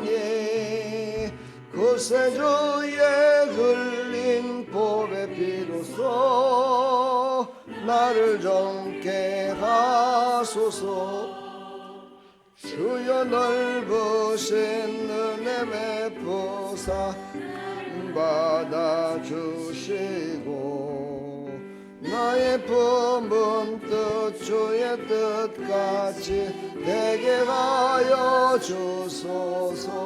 가오니 구세주의 흘린 보배 피로써 나를 정케 하소서. 주여 넓으신 은혜 베푸사 받아주시고 나의 품은 뜻 주의 뜻같이 되게 하여 주소서.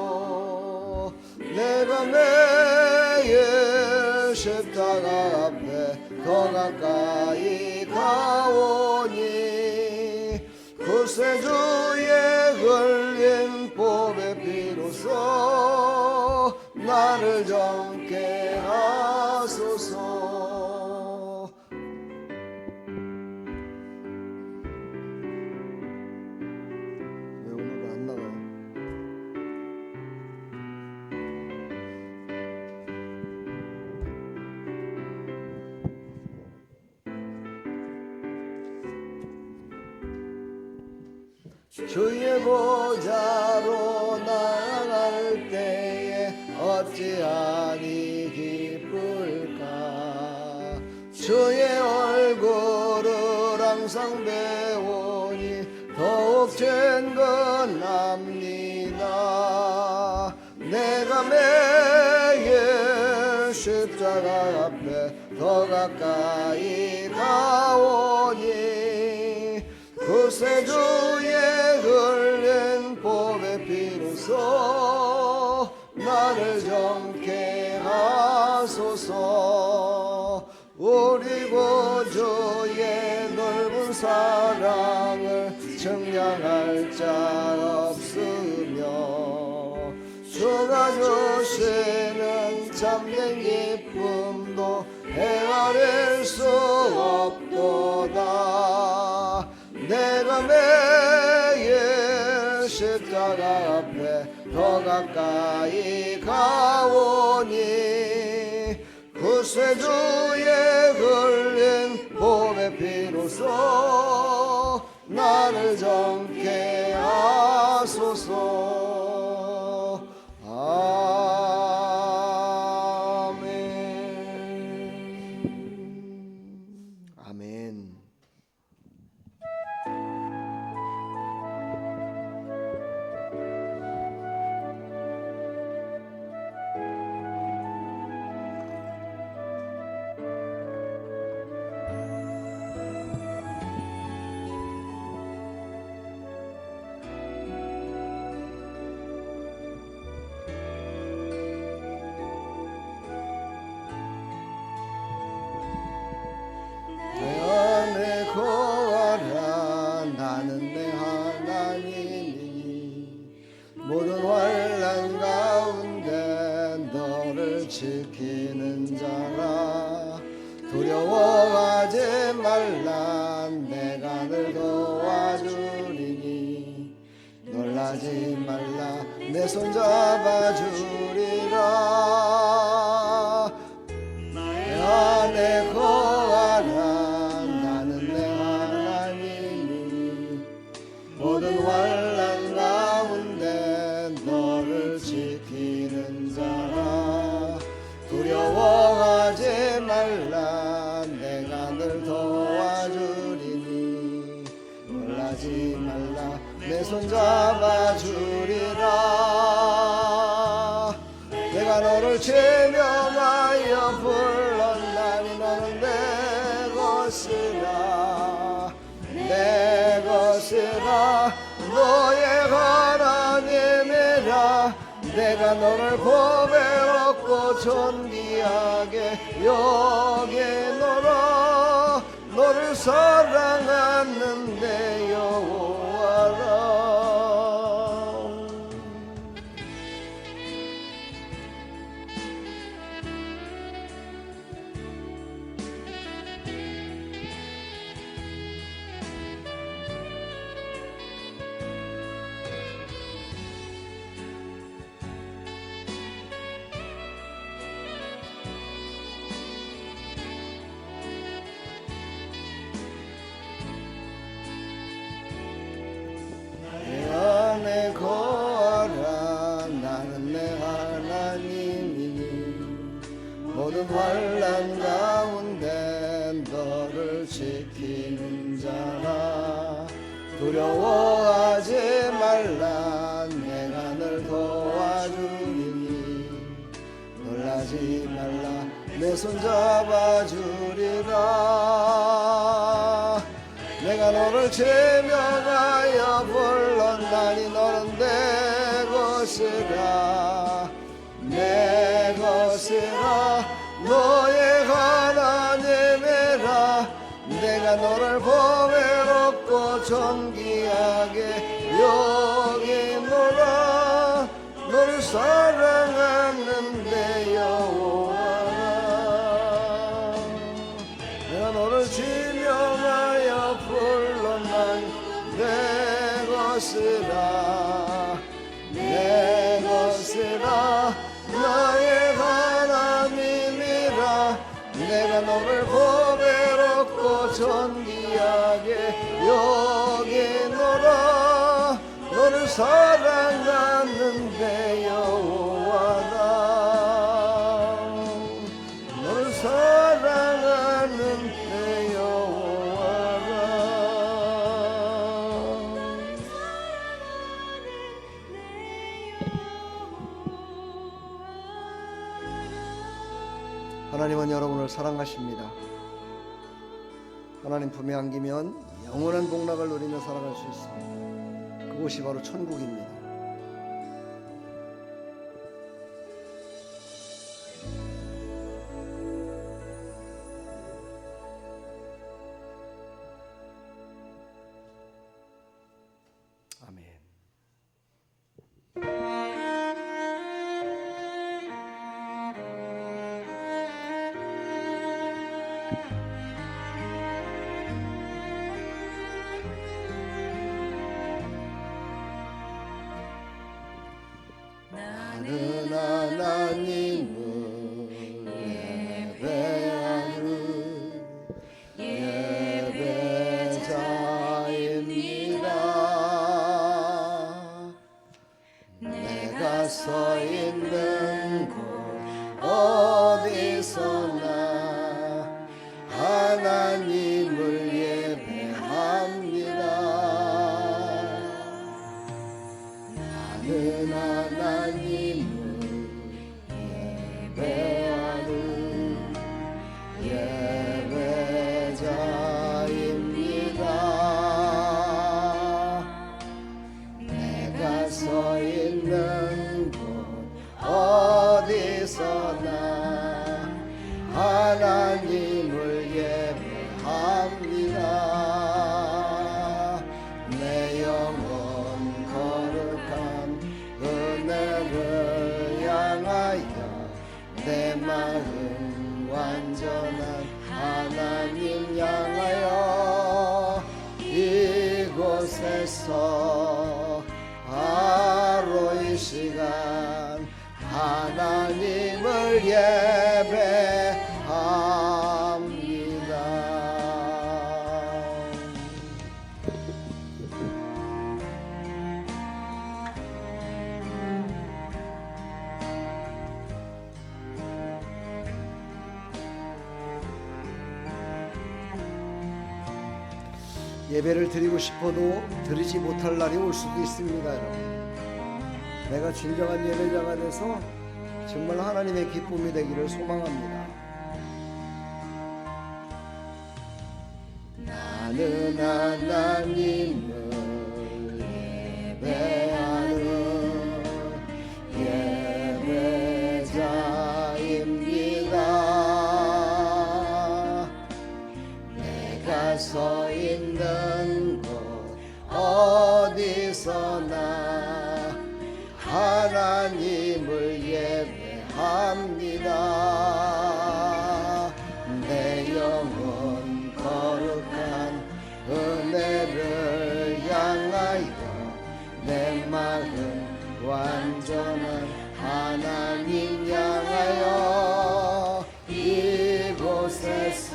내가 매일 십자가 앞에 더 가까이 가오니 구세주의 흘린 보배 피로써 나를 정케 하소서. 왜 오늘 안 나가? 주의 보좌로 나아갈 때에 어찌하니 기쁠까. 주의 얼굴을 항상 배우니 더욱 즐거납니다. 내가 매일 십자가 앞에 더 가까이 가오니 구세주의 흘린 보배 피로써 나를 정케 하소서. 우리 구주의 넓은 사랑을 증량할 자 없으며 주가 주시는 참된 기쁨도 헤아릴 수 없도다. 내가 매일 십자가 앞에 더 가까이 가오니 구세주의 흘린 보배 피로써 나를 정케 하소서. 아멘. 아멘. 지키는 자라 두려워하지 말라. 내가 늘 도와주리니 놀라지 말라. 내 손 잡아주리라. 내 안에 거하라. 나는 내 하나님이 모든 환난 가운데 너를 지키는 자라. 두려워하지 말라. 내가 늘 도와주리니 놀라지 말라. 내 손 잡아주리라. 내가 너를 제명하여 불렀나니 너는 내 것이라. 내 것이라. 너의 하나님이라. 내가 너를 보배롭고 존귀하게 여기노라. 너를 사랑하는데 여호와라. 모든 환난 가운데 너를 지키는 자라. 두려워하지 말라. 내가 널 도와주리니. 놀라지 말라. 내 손 잡아주리라. 내가 너를 제명하여 불렀나니 너는 내 것이라. 내 것이라. 너의 하나님이라. 내가 너를 보배롭고 존귀하게 여기노라. 너를 사랑하는데 여호와라. 내가 너를 지명하여 불렀나니 내 것이라. 내 것이라. 나의 하나님이라. 내가 너를 보배롭고 존귀하게 여기노라. 너를 사랑하는데 여호와라. 너를 사랑하는데 여호와라. 하나님은 여러분을 사랑하십니다. 하나님 품에 안기면 영원한 복락을 누리며 살아갈 수 있습니다. 그곳이 바로 천국입니다. 아멘. 나는 하나님을 예배하는 예배자입니다. 내가 서 있는 곳 어디서나 하나님을 예배합니다. 나는 하나님을 예배하는 예배자입니다. 내가 서 있는 곳 어디서나 하나님을 예배합니다. 내 영혼 거룩한 은혜를 향하여 내 마음 완전한 하나님 향하여 이곳에서 바로 이 시간 하나님을 예배합니다. 예배를 드리고 싶어도 드리지 못할 날이 올 수도 있습니다, 여러분. 내가 진정한 예배자가 돼서 정말 하나님의 기쁨이 되기를 소망합니다. 나는 하나님을 예배하는 예배자입니다. 내가 서 있는 곳 어디서나 하나님을 예배합니다. 내 영혼 거룩한 은혜를 향하여 내 마음 완전한 하나님 향하여 이곳에서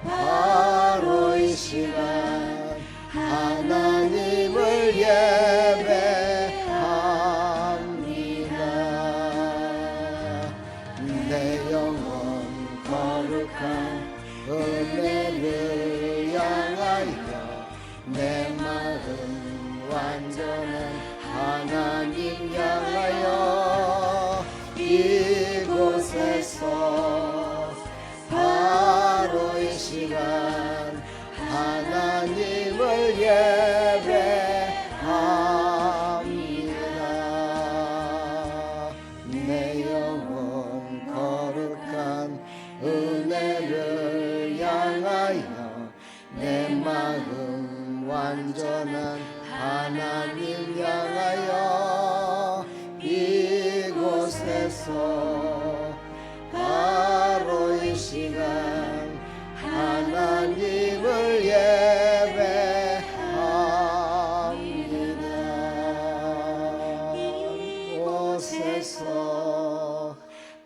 바로 이 시간 하나님을 예배합니다. 내 이곳에서 바로 이 시간 하나님을 예배합니다. 내 영혼 거룩한 은혜를 향하여 내 마음 완전한 하나님 향하여 이곳에서 바로 이 시간 하나님을 예배합니다. 이곳에서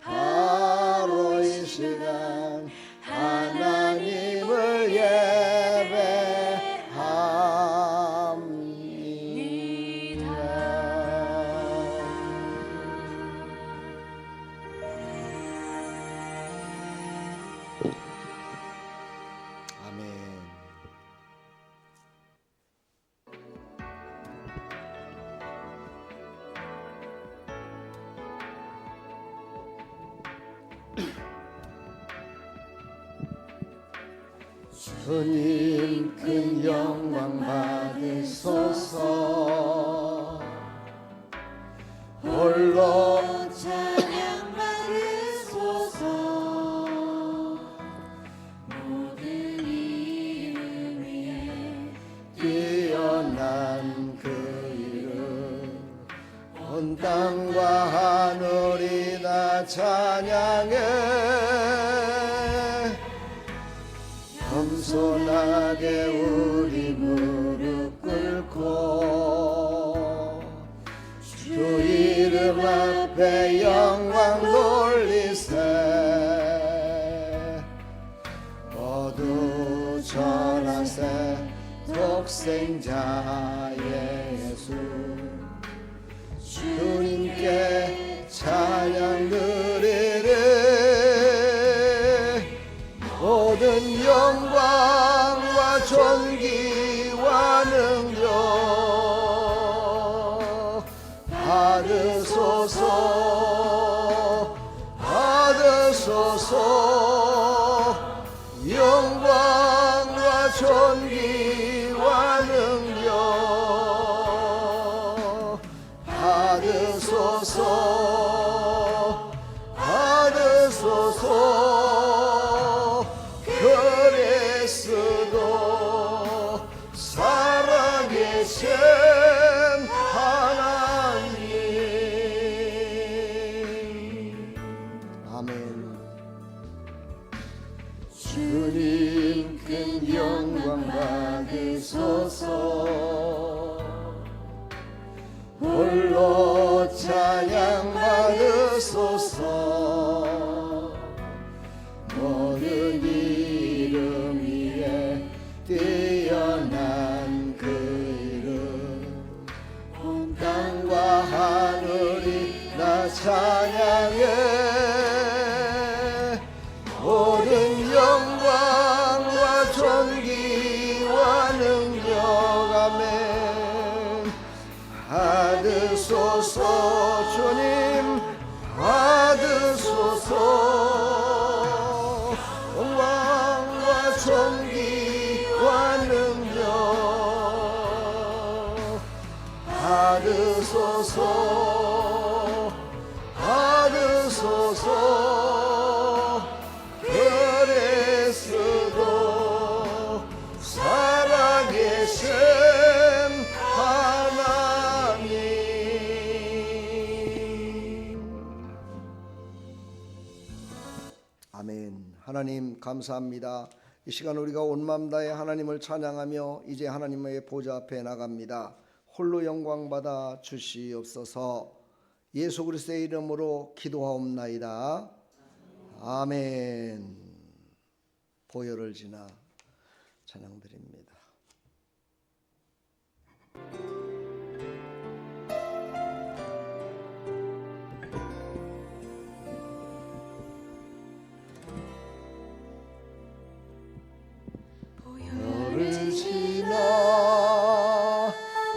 바로 이 시간 하나님을 주님 큰 영광 받으소서. 홀로 찬양 받으소서. 모든 이름 위에 뛰어난 그 이름 온 땅과 하늘이 다 찬양해. 겸손하게 우리 무릎 꿇고 주 이름 앞에 영광 돌리세. 모두 전하세 독생자의 예수 주님께 찬양 드리리. 모든 영광과 존귀와 능력 받으소서. 받으소서. 영광과 존귀와 능력 받으소서. 받으소서. 그리스도 살아계신 하나님. 아멘. 주님 큰 영광 받으소서. 홀로 찬양 받으소서. 모든 이름 위에 뛰어난 그 이름 온 땅과 하늘이 다 찬양해. 모든 영광과 존귀와 능력 아멘 받으소서. 주님 받으소서. 영광과 존귀와 능력 받으소서. 받으소서. 그리스도 살아계신 하나님. 아멘. 하나님 감사합니다. 이 시간 우리가 온 마음 다해 하나님을 찬양하며 이제 하나님의 보좌 앞에 나갑니다. 홀로 영광 받아 주시옵소서. 예수 그리스도의 이름으로 기도하옵나이다. 아멘. 보혈을 지나 찬양드립니다. 보혈을 지나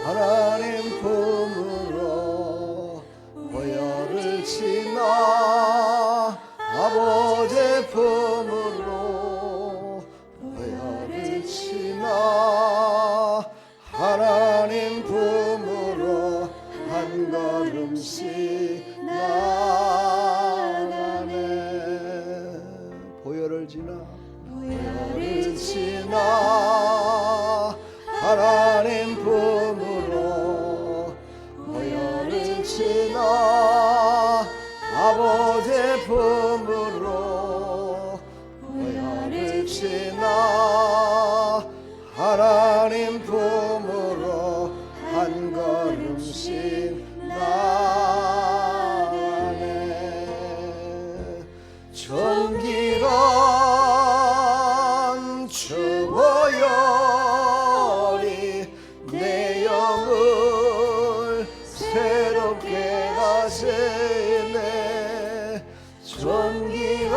하나님 품으로 보혈을 지나 걸음씩 나가네. 보혈을 지나 보혈을 지나 하나님 품으로 보혈을 지나 아버지 품으로 보혈을 지나 하나님 품으로 한 걸음씩 나가네. 전기가 주 보혈이 내 영을 새롭게 하시네. 전기가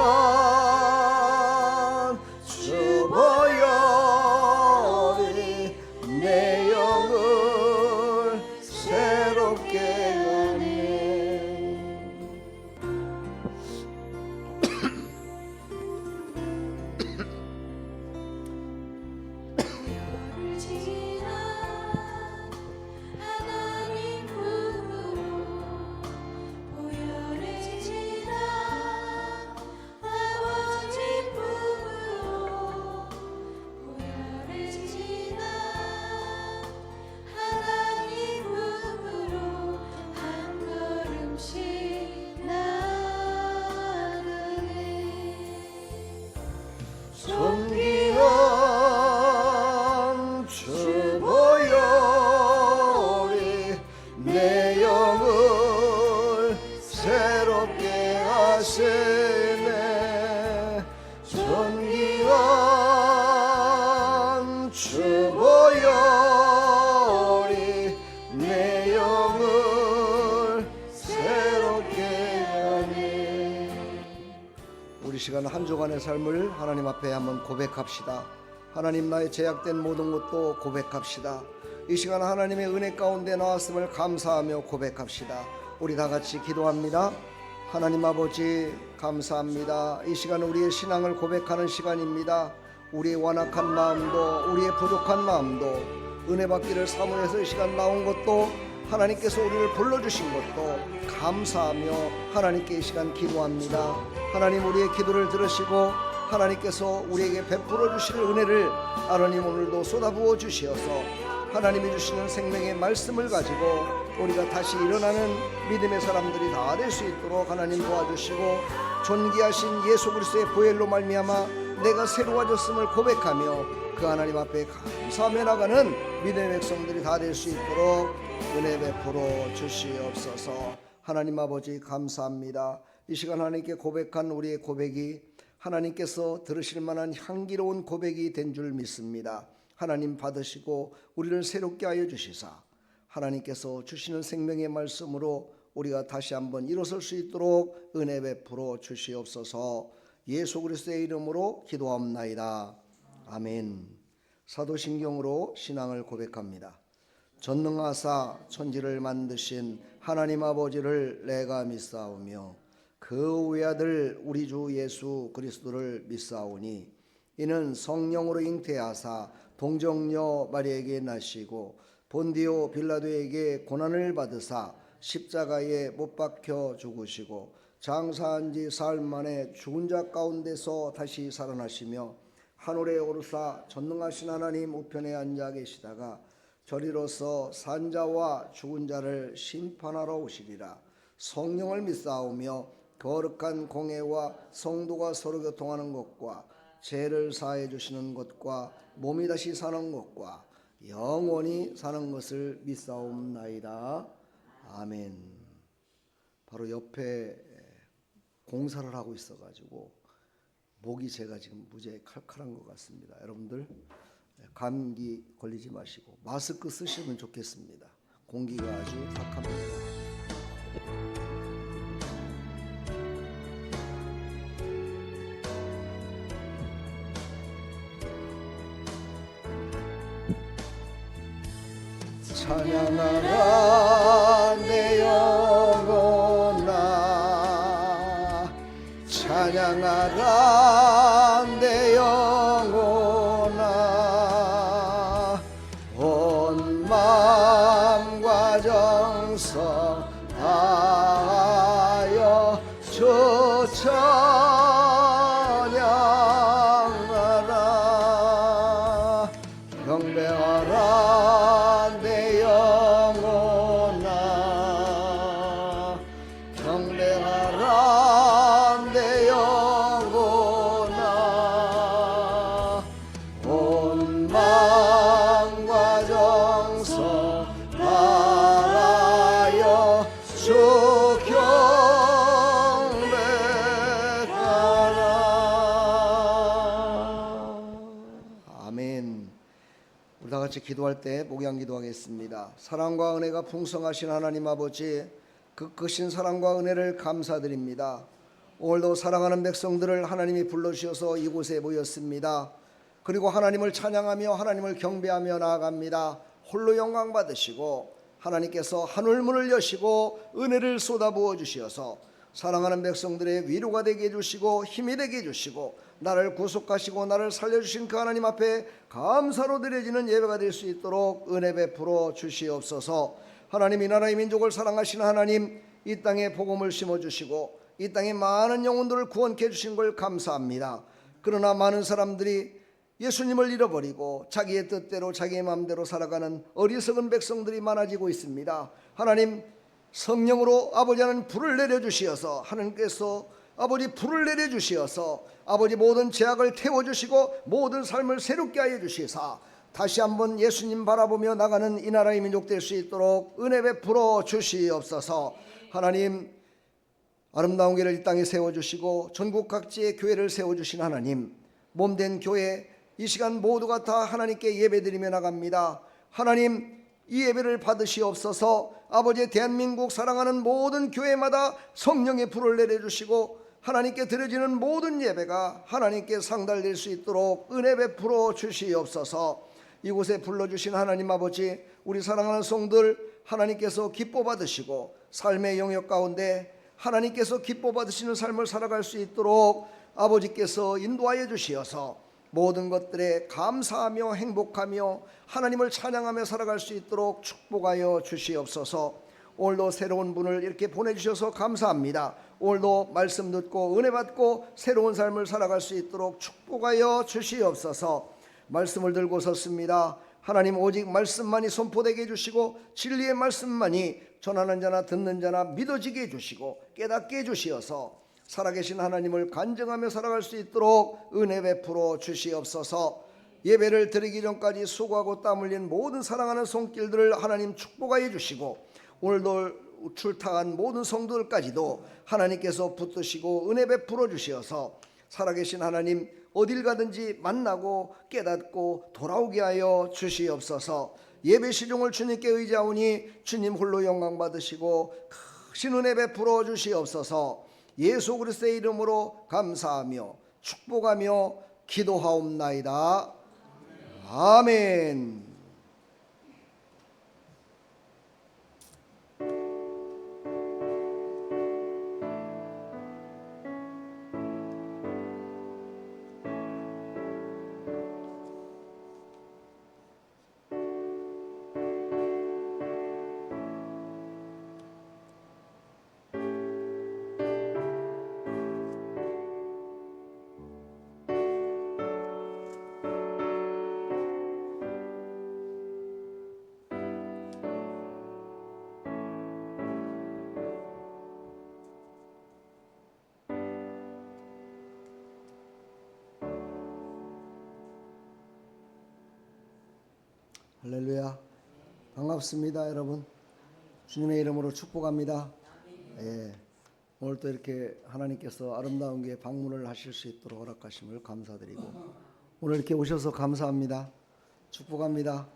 주 보혈이 내 영을 새롭게 하네. 보혈을 지나 하나님 품으로 보혈을 지나 아버지 품으로 보혈을 지나 하나님 품으로 한 걸음씩 나가네. 존귀한 주 보혈이 내 영을 새롭게 하시네. 존귀한 주 보혈이 내 영을 새롭게 하네. 우리 시간 한 주간의 삶을 하나님 앞에 한번 고백합시다. 하나님, 나의 제약된 모든 것도 고백합시다. 이 시간 하나님의 은혜 가운데 나왔음을 감사하며 고백합시다. 우리 다 같이 기도합니다. 하나님 아버지, 감사합니다. 이 시간은 우리의 신앙을 고백하는 시간입니다. 우리의 완악한 마음도, 우리의 부족한 마음도, 은혜 받기를 사모해서 이 시간 나온 것도, 하나님께서 우리를 불러주신 것도 감사하며 하나님께 이 시간 기도합니다. 하나님, 우리의 기도를 들으시고 하나님께서 우리에게 베풀어 주실 은혜를 하나님 오늘도 쏟아부어 주시어서 하나님이 주시는 생명의 말씀을 가지고 우리가 다시 일어나는 믿음의 사람들이 다 될 수 있도록 하나님 도와주시고, 존귀하신 예수 그리스도의 보혈로 말미암아 내가 새로워졌음을 고백하며 그 하나님 앞에 감사하며 나가는 믿음의 백성들이 다 될 수 있도록 은혜 베풀어 주시옵소서. 하나님 아버지, 감사합니다. 이 시간 하나님께 고백한 우리의 고백이 하나님께서 들으실 만한 향기로운 고백이 된 줄 믿습니다. 하나님 받으시고 우리를 새롭게 하여 주시사 하나님께서 주시는 생명의 말씀으로 우리가 다시 한번 일어설 수 있도록 은혜 베풀어 주시옵소서. 예수 그리스도의 이름으로 기도합나이다. 아멘. 사도신경으로 신앙을 고백합니다. 전능하사 천지를 만드신 하나님 아버지를 내가 믿사오며 그 외아들 우리 주 예수 그리스도를 믿사오니 이는 성령으로 잉태하사 동정녀 마리에게 나시고 본디오 빌라도에게 고난을 받으사 십자가에 못 박혀 죽으시고 장사한 지 사흘 만에 죽은 자 가운데서 다시 살아나시며 하늘에 오르사 전능하신 하나님 우편에 앉아 계시다가 저리로서 산자와 죽은 자를 심판하러 오시리라. 성령을 믿사오며 거룩한 공회와 성도가 서로 교통하는 것과 죄를 사해 주시는 것과 몸이 다시 사는 것과 영원히 사는 것을 믿사옵나이다. 아멘. 바로 옆에 공사를 하고 있어가지고 목이 제가 지금 무지하게 칼칼한 것 같습니다. 여러분들 감기 걸리지 마시고 마스크 쓰시면 좋겠습니다. 공기가 아주 탁합니다. 찬양하라 내 영혼아, 찬양하라 내 영혼아, 온 마음과 정성 같이 기도할 때 목양 기도하겠습니다. 사랑과 은혜가 풍성하신 하나님 아버지, 그 크신 사랑과 은혜를 감사드립니다. 오늘도 사랑하는 백성들을 하나님이 불러주셔서 이곳에 모였습니다. 그리고 하나님을 찬양하며 하나님을 경배하며 나아갑니다. 홀로 영광 받으시고 하나님께서 하늘문을 여시고 은혜를 쏟아부어 주시어서 사랑하는 백성들의 위로가 되게 해주시고 힘이 되게 해주시고 나를 구속하시고 나를 살려주신 그 하나님 앞에 감사로 드려지는 예배가 될 수 있도록 은혜 베풀어 주시옵소서. 하나님, 이 나라의 민족을 사랑하시는 하나님, 이 땅에 복음을 심어주시고 이 땅에 많은 영혼들을 구원케 해주신 걸 감사합니다. 그러나 많은 사람들이 예수님을 잃어버리고 자기의 뜻대로 자기의 마음대로 살아가는 어리석은 백성들이 많아지고 있습니다. 하나님, 성령으로 아버지 하나님 불을 내려주시어서 하나님께서 아버지 불을 내려주시어서 아버지 모든 죄악을 태워주시고 모든 삶을 새롭게 하여 주시사 다시 한번 예수님 바라보며 나가는 이 나라의 민족 될 수 있도록 은혜 베풀어 주시옵소서. 하나님, 아름다운 교회를 이 땅에 세워주시고 전국 각지의 교회를 세워주신 하나님, 몸된 교회 이 시간 모두가 다 하나님께 예배드리며 나갑니다. 하나님, 이 예배를 받으시옵소서. 아버지, 대한민국 사랑하는 모든 교회마다 성령의 불을 내려주시고 하나님께 드려지는 모든 예배가 하나님께 상달될 수 있도록 은혜 베풀어 주시옵소서. 이곳에 불러주신 하나님 아버지, 우리 사랑하는 성들 하나님께서 기뻐 받으시고 삶의 영역 가운데 하나님께서 기뻐 받으시는 삶을 살아갈 수 있도록 아버지께서 인도하여 주시어서 모든 것들에 감사하며 행복하며 하나님을 찬양하며 살아갈 수 있도록 축복하여 주시옵소서. 오늘도 새로운 분을 이렇게 보내주셔서 감사합니다. 오늘도 말씀 듣고 은혜 받고 새로운 삶을 살아갈 수 있도록 축복하여 주시옵소서. 말씀을 들고 섰습니다. 하나님, 오직 말씀만이 선포되게 해주시고 진리의 말씀만이 전하는 자나 듣는 자나 믿어지게 해주시고 깨닫게 해주시어서 살아계신 하나님을 간증하며 살아갈 수 있도록 은혜 베풀어 주시옵소서. 예배를 드리기 전까지 수고하고 땀 흘린 모든 사랑하는 손길들을 하나님 축복하여 주시고 오늘도 출타한 모든 성도들까지도 하나님께서 붙드시고 은혜 베풀어 주시어서 살아계신 하나님 어딜 가든지 만나고 깨닫고 돌아오게 하여 주시옵소서. 예배 시종을 주님께 의지하오니 주님 홀로 영광 받으시고 크신 은혜 베풀어 주시옵소서. 예수 그리스도의 이름으로 감사하며 축복하며 기도하옵나이다. 아멘. 할렐루야. 반갑습니다, 여러분. 주님의 이름으로 축복합니다. 예, 오늘 또 이렇게 하나님께서 아름다운 게 방문을 하실 수 있도록 허락하심을 감사드리고 오늘 이렇게 오셔서 감사합니다. 축복합니다.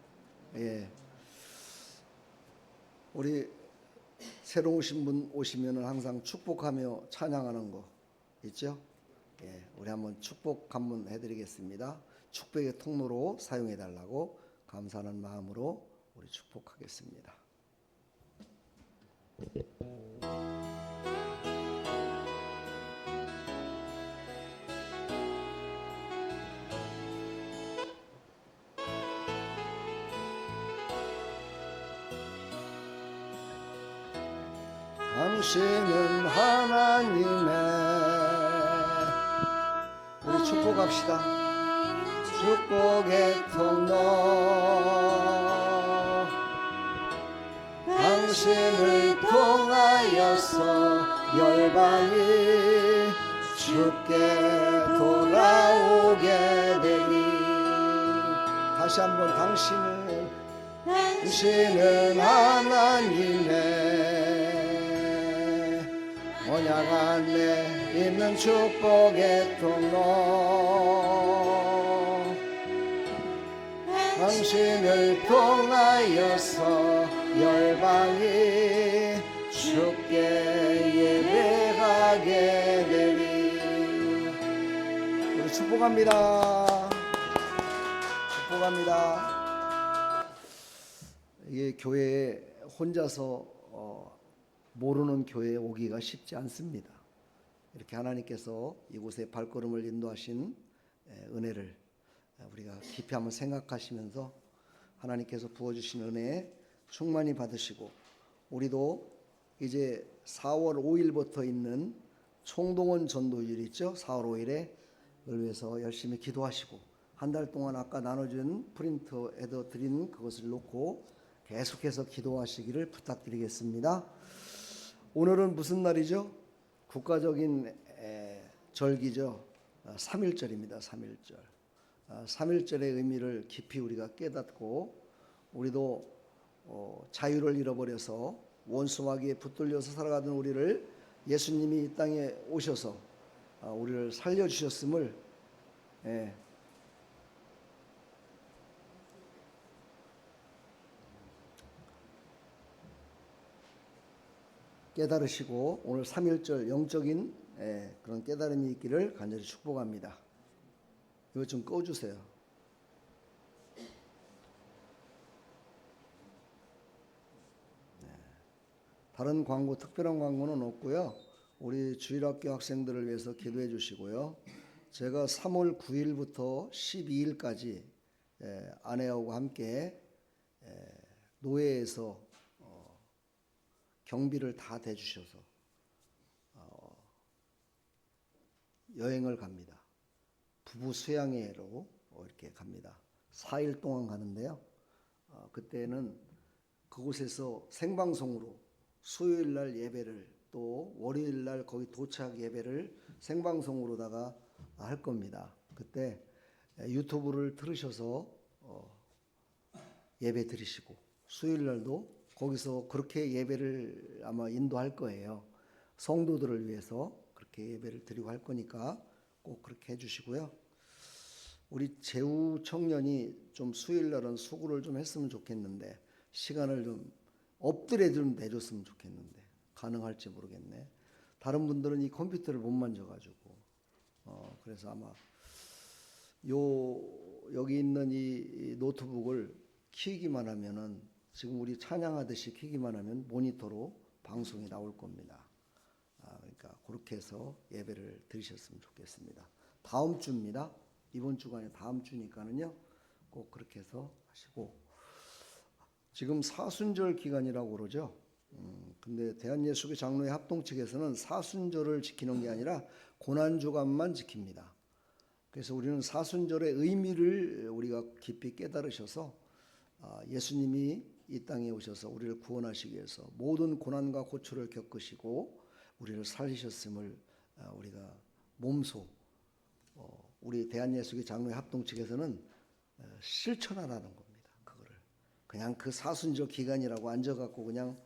예, 우리 새로 오신 분 오시면은 항상 축복하며 찬양하는 거 있죠? 예, 우리 한번 축복 한번 해드리겠습니다. 축복의 통로로 사용해 달라고 감사하는 마음으로 우리 축복하겠습니다. 당신은 하나님의, 우리 축복합시다. 축복의 통로, 당신을 통하여서 열방이 주께 돌아오게 되니. 다시 한번 당신은 하나님의 언약 안에 있는 축복의 통로, 당신을 통하여서 열방이 주께 예배하게 되리. 우리 축복합니다. 축복합니다. 이게 교회에 혼자서 모르는 교회에 오기가 쉽지 않습니다. 이렇게 하나님께서 이곳에 발걸음을 인도하신 은혜를 우리가 깊이 한번 생각하시면서 하나님께서 부어주신 은혜 충만히 받으시고, 우리도 이제 4월 5일부터 있는 총동원 전도일 있죠. 4월 5일에 그걸 위해서 열심히 기도하시고, 한 달 동안 아까 나눠준 프린트에도 드린 그것을 놓고 계속해서 기도하시기를 부탁드리겠습니다. 오늘은 무슨 날이죠? 국가적인 절기죠. 3.1절입니다. 3.1절. 3.1절의 의미를 깊이 우리가 깨닫고, 우리도 자유를 잃어버려서 원수마귀에 붙들려서 살아가던 우리를 예수님이 이 땅에 오셔서 우리를 살려주셨음을 깨달으시고, 오늘 3.1절 영적인 그런 깨달음이 있기를 간절히 축복합니다. 이거 좀 꺼주세요. 다른 광고, 특별한 광고는 없고요. 우리 주일학교 학생들을 위해서 기도해 주시고요. 제가 3월 9일부터 12일까지 아내하고 함께 노예에서 경비를 다 대주셔서 여행을 갑니다. 부부 수양회로 이렇게 갑니다. 4일 동안 가는데요. 그때는 그곳에서 생방송으로 수요일 날 예배를, 또 월요일 날 거기 도착 예배를 생방송으로다가 할 겁니다. 그때 유튜브를 들으셔서 예배 드리시고, 수요일 날도 거기서 그렇게 예배를 아마 인도할 거예요. 성도들을 위해서 그렇게 예배를 드리고 할 거니까 꼭 그렇게 해주시고요. 우리 재우 청년이 좀 수요일 날은 수고를 좀 했으면 좋겠는데, 시간을 좀 엎드려 좀 내줬으면 좋겠는데 가능할지 모르겠네. 다른 분들은 이 컴퓨터를 못 만져가지고 그래서 아마 여기 있는 이 노트북을 키기만 하면은, 지금 우리 찬양하듯이 키기만 하면 모니터로 방송이 나올 겁니다. 그러니까 그렇게 해서 예배를 드리셨으면 좋겠습니다. 다음 주입니다. 이번 주가 아니라 다음 주니까는요. 꼭 그렇게 해서 하시고, 지금 사순절 기간이라고 그러죠. 근데 대한예수교 장로회 합동 측에서는 사순절을 지키는 게 아니라 고난주간만 지킵니다. 그래서 우리는 사순절의 의미를 우리가 깊이 깨달으셔서 예수님이 이 땅에 오셔서 우리를 구원하시기 위해서 모든 고난과 고초를 겪으시고 우리를 살리셨음을 우리가 몸소 우리 대한예수교 장로회 합동 측에서는 실천하라는 겁니다. 그거를 그냥 그 사순절 기간이라고 앉아갖고 그냥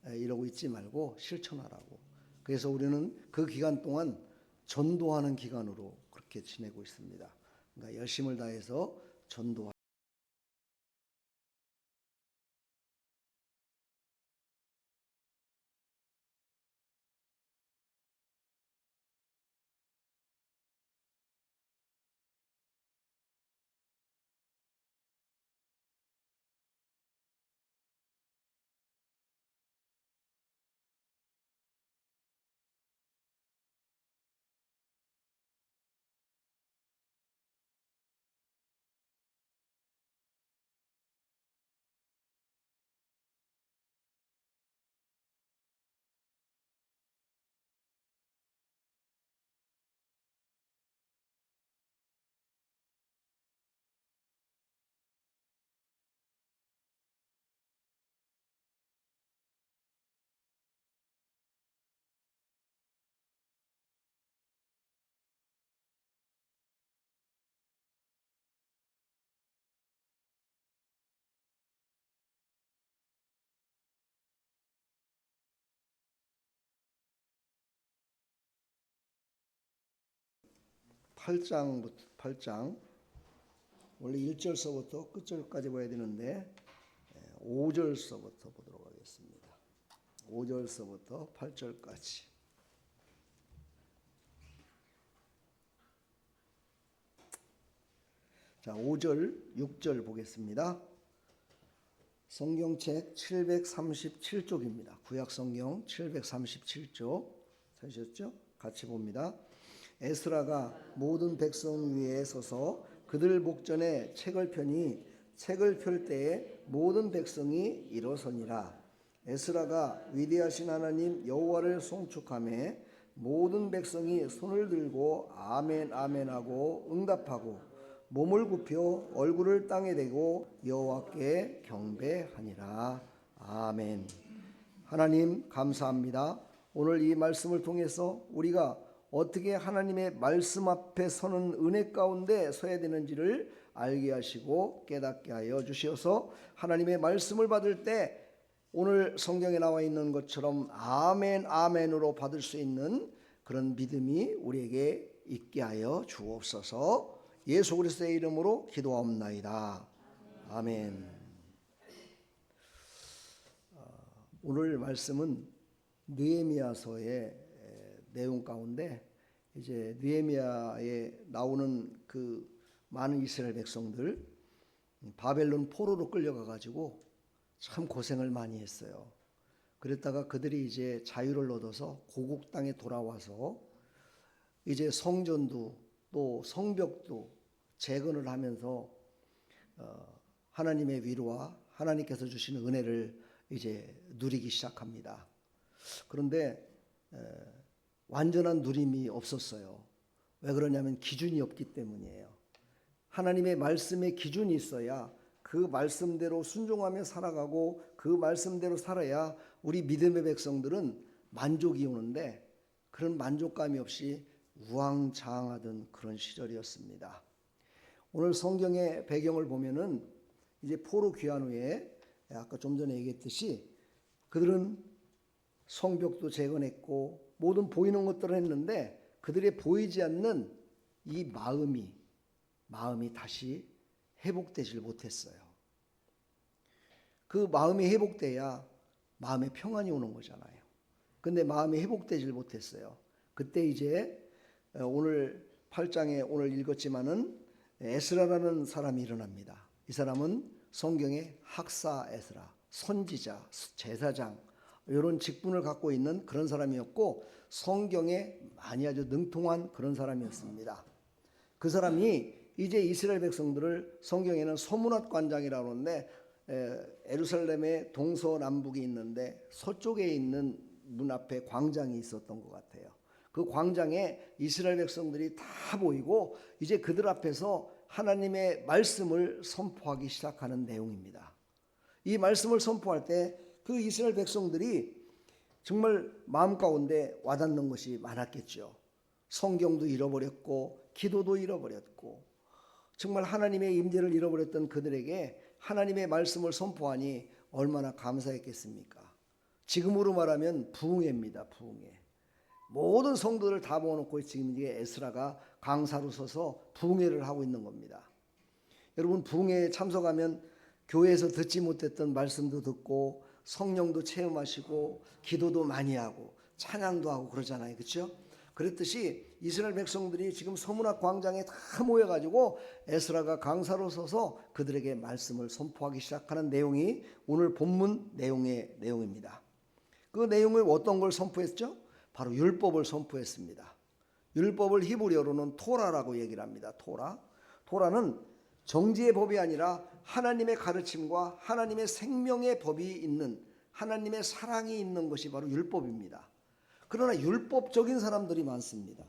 이러고 있지 말고 실천하라고. 그래서 우리는 그 기간 동안 전도하는 기간으로 그렇게 지내고 있습니다. 그러니까 열심을 다해서 전도하. 팔 8장 원래 1절서부터 끝절까지 봐야 되는데 5절서부터 보도록 하겠습니다. 5절서부터 8절까지. 자, 5절, 6절 보겠습니다. 성경책 737쪽입니다. 구약성경 737쪽 찾으셨죠? 같이 봅니다. 에스라가 모든 백성 위에 서서 그들 목전에 책을 펴니 책을 펼 때에 모든 백성이 일어서니라. 에스라가 위대하신 하나님 여호와를 송축하며 모든 백성이 손을 들고 아멘 아멘 하고 응답하고 몸을 굽혀 얼굴을 땅에 대고 여호와께 경배하니라. 아멘. 하나님 감사합니다. 오늘 이 말씀을 통해서 우리가 어떻게 하나님의 말씀 앞에 서는 은혜 가운데 서야 되는지를 알게 하시고 깨닫게 하여 주시어서 하나님의 말씀을 받을 때 오늘 성경에 나와 있는 것처럼 아멘 아멘으로 받을 수 있는 그런 믿음이 우리에게 있게 하여 주옵소서. 예수 그리스도의 이름으로 기도하옵나이다. 아멘. 오늘 말씀은 느헤미야서의 내용 가운데 이제 느헤미야에 나오는 그 많은 이스라엘 백성들 바벨론 포로로 끌려가 가지고 참 고생을 많이 했어요. 그랬다가 그들이 이제 자유를 얻어서 고국 땅에 돌아와서 이제 성전도 또 성벽도 재건을 하면서 하나님의 위로와 하나님께서 주시는 은혜를 이제 누리기 시작합니다. 그런데 완전한 누림이 없었어요. 왜 그러냐면 기준이 없기 때문이에요. 하나님의 말씀에 기준이 있어야 그 말씀대로 순종하며 살아가고 그 말씀대로 살아야 우리 믿음의 백성들은 만족이 오는데 그런 만족감이 없이 우왕좌왕하던 그런 시절이었습니다. 오늘 성경의 배경을 보면은 이제 포로 귀환 후에 아까 좀 전에 얘기했듯이 그들은 성벽도 재건했고 모든 보이는 것들을 했는데 그들의 보이지 않는 이 마음이 다시 회복되질 못했어요. 그 마음이 회복돼야 마음의 평안이 오는 거잖아요. 근데 마음이 회복되질 못했어요. 그때 이제 오늘 8장에 오늘 읽었지만은 에스라라는 사람이 일어납니다. 이 사람은 성경의 학사 에스라, 선지자, 제사장 이런 직분을 갖고 있는 그런 사람이었고 성경에 많이 아주 능통한 그런 사람이었습니다. 그 사람이 이제 이스라엘 백성들을 성경에는 소문앗 관장이라고 하는데 예루살렘의 동서남북이 있는데 서쪽에 있는 문 앞에 광장이 있었던 것 같아요. 그 광장에 이스라엘 백성들이 다 모이고 이제 그들 앞에서 하나님의 말씀을 선포하기 시작하는 내용입니다. 이 말씀을 선포할 때 그 이스라엘 백성들이 정말 마음 가운데 와닿는 것이 많았겠죠. 성경도 잃어버렸고 기도도 잃어버렸고 정말 하나님의 임재를 잃어버렸던 그들에게 하나님의 말씀을 선포하니 얼마나 감사했겠습니까? 지금으로 말하면 부흥회입니다. 부흥회. 모든 성도들 다 모아놓고 지금 이제 에스라가 강사로 서서 부흥회를 하고 있는 겁니다. 여러분 부흥회에 참석하면 교회에서 듣지 못했던 말씀도 듣고 성령도 체험하시고 기도도 많이 하고 찬양도 하고 그러잖아요. 그렇죠? 그랬듯이 이스라엘 백성들이 지금 서문학 광장에 다 모여가지고 에스라가 강사로 서서 그들에게 말씀을 선포하기 시작하는 내용이 오늘 본문 내용의 내용입니다. 그 내용을 어떤 걸 선포했죠? 바로 율법을 선포했습니다. 율법을 히브리어로는 토라라고 얘기를 합니다. 토라는 정지의 법이 아니라 하나님의 가르침과 하나님의 생명의 법이 있는 하나님의 사랑이 있는 것이 바로 율법입니다. 그러나 율법적인 사람들이 많습니다.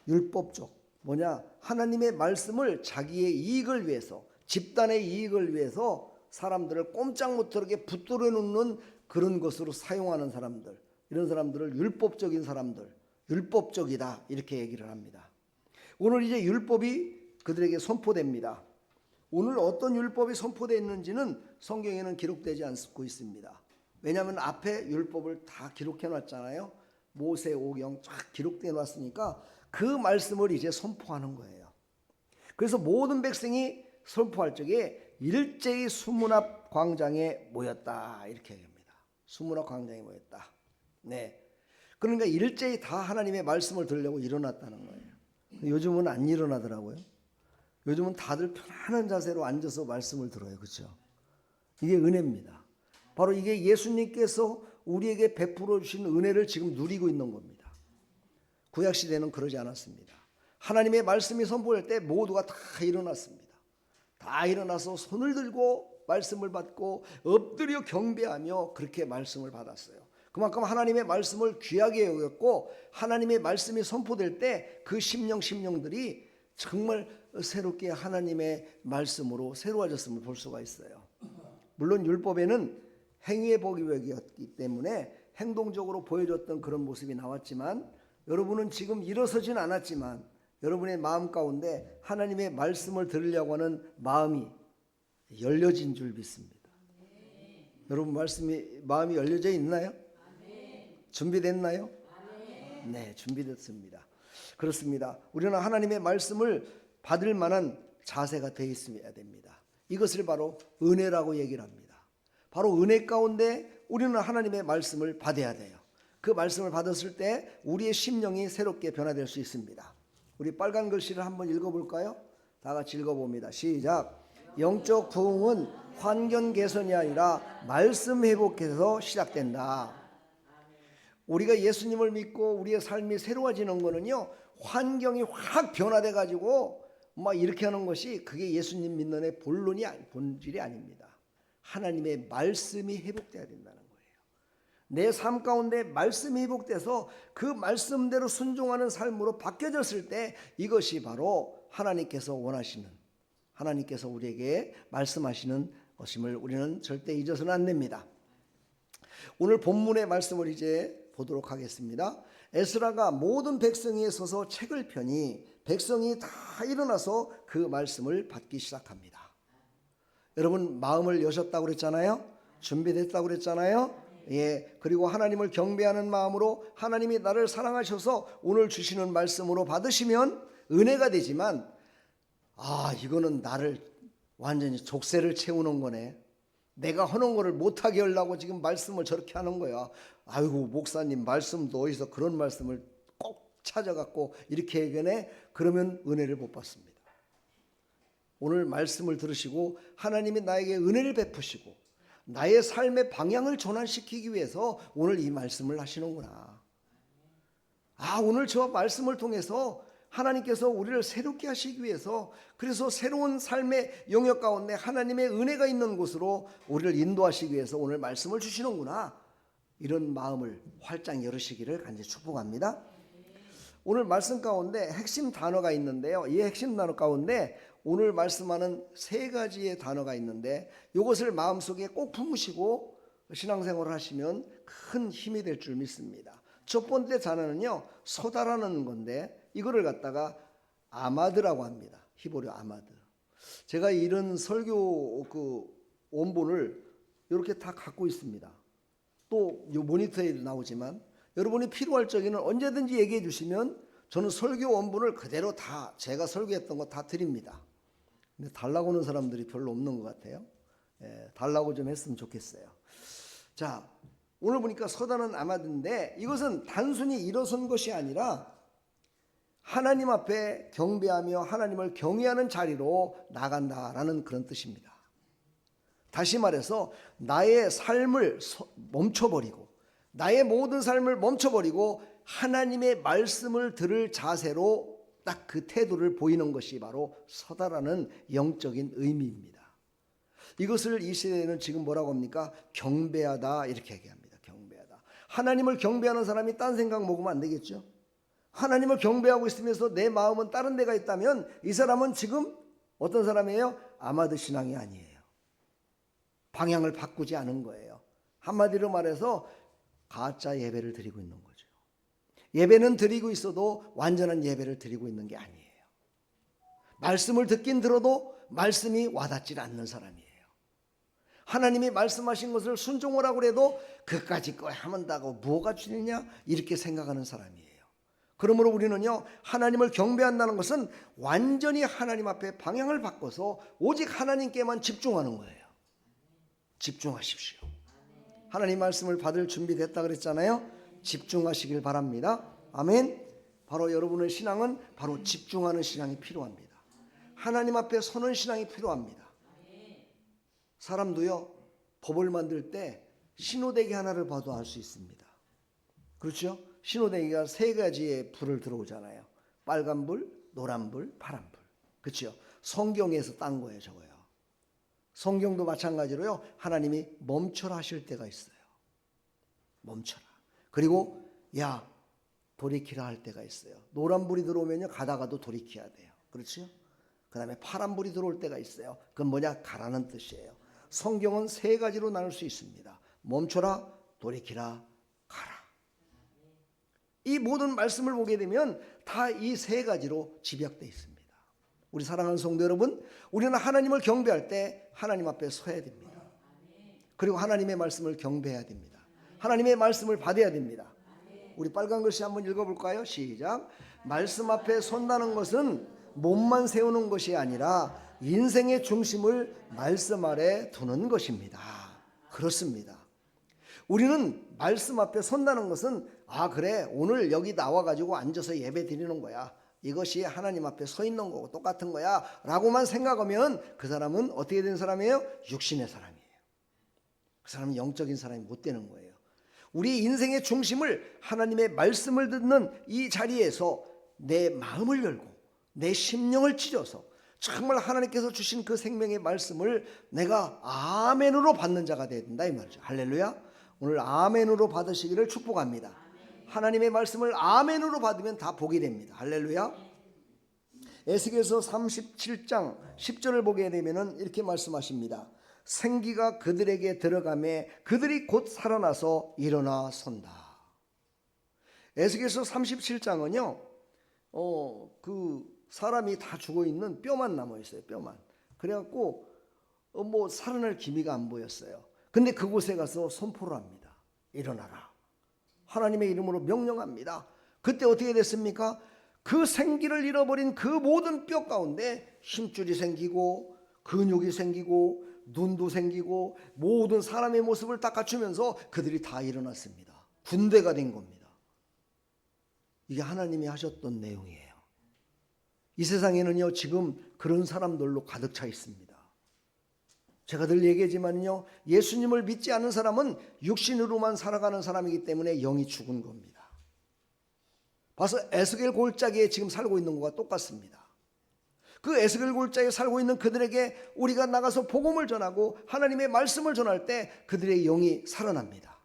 율법적 뭐냐? 하나님의 말씀을 자기의 이익을 위해서 집단의 이익을 위해서 사람들을 꼼짝 못하게 붙들어 놓는 그런 것으로 사용하는 사람들 이런 사람들을 율법적인 사람들 율법적이다 이렇게 얘기를 합니다. 오늘 이제 율법이 그들에게 선포됩니다. 오늘 어떤 율법이 선포되었는지는 성경에는 기록되지 않고 있습니다. 왜냐하면 앞에 율법을 다 기록해 놨잖아요. 모세 오경 쫙 기록되어 놨으니까 그 말씀을 이제 선포하는 거예요. 그래서 모든 백성이 선포할 적에 일제히 수문 앞 광장에 모였다 이렇게 얘기합니다. 수문 앞 광장에 모였다. 네. 그러니까 일제히 다 하나님의 말씀을 들으려고 일어났다는 거예요. 요즘은 안 일어나더라고요. 요즘은 다들 편안한 자세로 앉아서 말씀을 들어요. 그렇죠? 이게 은혜입니다. 바로 이게 예수님께서 우리에게 베풀어 주신 은혜를 지금 누리고 있는 겁니다. 구약 시대는 그러지 않았습니다. 하나님의 말씀이 선포할 때 모두가 다 일어났습니다. 다 일어나서 손을 들고 말씀을 받고 엎드려 경배하며 그렇게 말씀을 받았어요. 그만큼 하나님의 말씀을 귀하게 여겼고 하나님의 말씀이 선포될 때 그 심령들이 정말 새롭게 하나님의 말씀으로 새로워졌음을 볼 수가 있어요. 물론 율법에는 행위의 법이었기 때문에 행동적으로 보여줬던 그런 모습이 나왔지만 여러분은 지금 일어서진 않았지만 여러분의 마음 가운데 하나님의 말씀을 들으려고 하는 마음이 열려진 줄 믿습니다. 여러분 마음이 열려져 있나요? 준비됐나요? 네, 준비됐습니다. 그렇습니다. 우리는 하나님의 말씀을 받을 만한 자세가 되어 있어야 됩니다. 이것을 바로 은혜라고 얘기를 합니다. 바로 은혜 가운데 우리는 하나님의 말씀을 받아야 돼요. 그 말씀을 받았을 때 우리의 심령이 새롭게 변화될 수 있습니다. 우리 빨간 글씨를 한번 읽어볼까요? 다 같이 읽어봅니다. 시작. 영적 부흥은 환경 개선이 아니라 말씀 회복에서 시작된다. 우리가 예수님을 믿고 우리의 삶이 새로워지는 거는요, 환경이 확 변화돼 가지고 막 이렇게 하는 것이 그게 예수님 믿는 의 본질이 아닙니다. 하나님의 말씀이 회복돼야 된다는 거예요. 내 삶 가운데 말씀이 회복돼서 그 말씀대로 순종하는 삶으로 바뀌어졌을 때 이것이 바로 하나님께서 원하시는, 하나님께서 우리에게 말씀하시는 것임을 우리는 절대 잊어서는 안 됩니다. 오늘 본문의 말씀을 이제 보도록 하겠습니다. 에스라가 모든 백성에 서서 책을 펴니 백성이 다 일어나서 그 말씀을 받기 시작합니다. 여러분 마음을 여셨다고 그랬잖아요. 준비됐다고 그랬잖아요. 예, 그리고 하나님을 경배하는 마음으로 하나님이 나를 사랑하셔서 오늘 주시는 말씀으로 받으시면 은혜가 되지만 이거는 나를 완전히 족쇄를 채우는 거네. 내가 하는 거를 못하게 하려고 지금 말씀을 저렇게 하는 거야. 아이고 목사님 말씀도 어디서 그런 말씀을 꼭 찾아갖고 이렇게 얘기하네. 그러면 은혜를 못 받습니다. 오늘 말씀을 들으시고 하나님이 나에게 은혜를 베푸시고 나의 삶의 방향을 전환시키기 위해서 오늘 이 말씀을 하시는구나. 오늘 저 말씀을 통해서 하나님께서 우리를 새롭게 하시기 위해서 그래서 새로운 삶의 영역 가운데 하나님의 은혜가 있는 곳으로 우리를 인도하시기 위해서 오늘 말씀을 주시는구나. 이런 마음을 활짝 열으시기를 간절히 축복합니다. 오늘 말씀 가운데 핵심 단어가 있는데요. 이 핵심 단어 가운데 오늘 말씀하는 세 가지의 단어가 있는데 이것을 마음속에 꼭 품으시고 신앙생활을 하시면 큰 힘이 될 줄 믿습니다. 첫 번째 단어는요, 소다라는 건데 이거를 갖다가 아마드라고 합니다. 히브리어 아마드. 제가 이런 설교 원본을 이렇게 다 갖고 있습니다. 또 이 모니터에 나오지만 여러분이 필요할 적에는 언제든지 얘기해 주시면 저는 설교 원본을 그대로 다 제가 설교했던 거 다 드립니다. 근데 달라고 하는 사람들이 별로 없는 것 같아요. 달라고 좀 했으면 좋겠어요. 자, 오늘 보니까 소다는 아마드인데 이것은 단순히 일어선 것이 아니라 하나님 앞에 경배하며 하나님을 경외하는 자리로 나간다라는 그런 뜻입니다. 다시 말해서 나의 삶을 멈춰버리고 나의 모든 삶을 멈춰버리고 하나님의 말씀을 들을 자세로 딱 그 태도를 보이는 것이 바로 서다라는 영적인 의미입니다. 이것을 이 시대에는 지금 뭐라고 합니까? 경배하다 이렇게 얘기합니다. 경배하다. 하나님을 경배하는 사람이 딴 생각 먹으면 안 되겠죠? 하나님을 경배하고 있으면서 내 마음은 다른 데가 있다면 이 사람은 지금 어떤 사람이에요? 아마드 신앙이 아니에요. 방향을 바꾸지 않은 거예요. 한마디로 말해서 가짜 예배를 드리고 있는 거죠. 예배는 드리고 있어도 완전한 예배를 드리고 있는 게 아니에요. 말씀을 듣긴 들어도 말씀이 와닿지 않는 사람이에요. 하나님이 말씀하신 것을 순종하라고 해도 그까짓 거 하면 다고 뭐가 주느냐 이렇게 생각하는 사람이에요. 그러므로 우리는요, 하나님을 경배한다는 것은 완전히 하나님 앞에 방향을 바꿔서 오직 하나님께만 집중하는 거예요. 집중하십시오. 하나님 말씀을 받을 준비됐다 그랬잖아요. 집중하시길 바랍니다. 아멘. 바로 여러분의 신앙은 바로 집중하는 신앙이 필요합니다. 하나님 앞에 서는 신앙이 필요합니다. 사람도요, 법을 만들 때 신호대기 하나를 봐도 알 수 있습니다. 그렇죠? 신호대기가 세 가지의 불을 들어오잖아요. 빨간불, 노란불, 파란불. 그렇죠? 성경에서 딴 거예요, 저거요. 성경도 마찬가지로요, 하나님이 멈춰라 하실 때가 있어요. 멈춰라. 그리고 야, 돌이키라 할 때가 있어요. 노란불이 들어오면요, 가다가도 돌이켜야 돼요. 그렇죠? 그 다음에 파란불이 들어올 때가 있어요. 그건 뭐냐? 가라는 뜻이에요. 성경은 세 가지로 나눌 수 있습니다. 멈춰라, 돌이키라, 가라. 이 모든 말씀을 보게 되면 다 이 세 가지로 집약되어 있습니다. 우리 사랑하는 성도 여러분, 우리는 하나님을 경배할 때 하나님 앞에 서야 됩니다. 그리고 하나님의 말씀을 경배해야 됩니다. 하나님의 말씀을 받아야 됩니다. 우리 빨간 글씨 한번 읽어볼까요? 시작. 말씀 앞에 선다는 것은 몸만 세우는 것이 아니라 인생의 중심을 말씀 아래 두는 것입니다. 그렇습니다. 우리는 말씀 앞에 선다는 것은 그래, 오늘 여기 나와가지고 앉아서 예배 드리는 거야. 이것이 하나님 앞에 서 있는 거고 똑같은 거야 라고만 생각하면 그 사람은 어떻게 된 사람이에요? 육신의 사람이에요. 그 사람은 영적인 사람이 못 되는 거예요. 우리 인생의 중심을 하나님의 말씀을 듣는 이 자리에서 내 마음을 열고 내 심령을 찢어서 정말 하나님께서 주신 그 생명의 말씀을 내가 아멘으로 받는 자가 되어야 된다 이 말이죠. 할렐루야. 오늘 아멘으로 받으시기를 축복합니다. 하나님의 말씀을 아멘으로 받으면 다 복이 됩니다. 할렐루야. 에스겔서 37장 10절을 보게 되면 이렇게 말씀하십니다. 생기가 그들에게 들어가매 그들이 곧 살아나서 일어나 선다. 에스겔서 37장은요, 그 사람이 다 죽어 있는 뼈만 남아 있어요. 뼈만. 그래갖고 뭐 살아날 기미가 안 보였어요. 근데 그곳에 가서 선포를 합니다. 일어나라. 하나님의 이름으로 명령합니다. 그때 어떻게 됐습니까? 그 생기를 잃어버린 그 모든 뼈 가운데 힘줄이 생기고 근육이 생기고 눈도 생기고 모든 사람의 모습을 딱 갖추면서 그들이 다 일어났습니다. 군대가 된 겁니다. 이게 하나님이 하셨던 내용이에요. 이 세상에는요, 지금 그런 사람들로 가득 차 있습니다. 제가 늘 얘기하지만요, 예수님을 믿지 않는 사람은 육신으로만 살아가는 사람이기 때문에 영이 죽은 겁니다. 봐서 에스겔 골짜기에 지금 살고 있는 것과 똑같습니다. 그 에스겔 골짜기에 살고 있는 그들에게 우리가 나가서 복음을 전하고 하나님의 말씀을 전할 때 그들의 영이 살아납니다.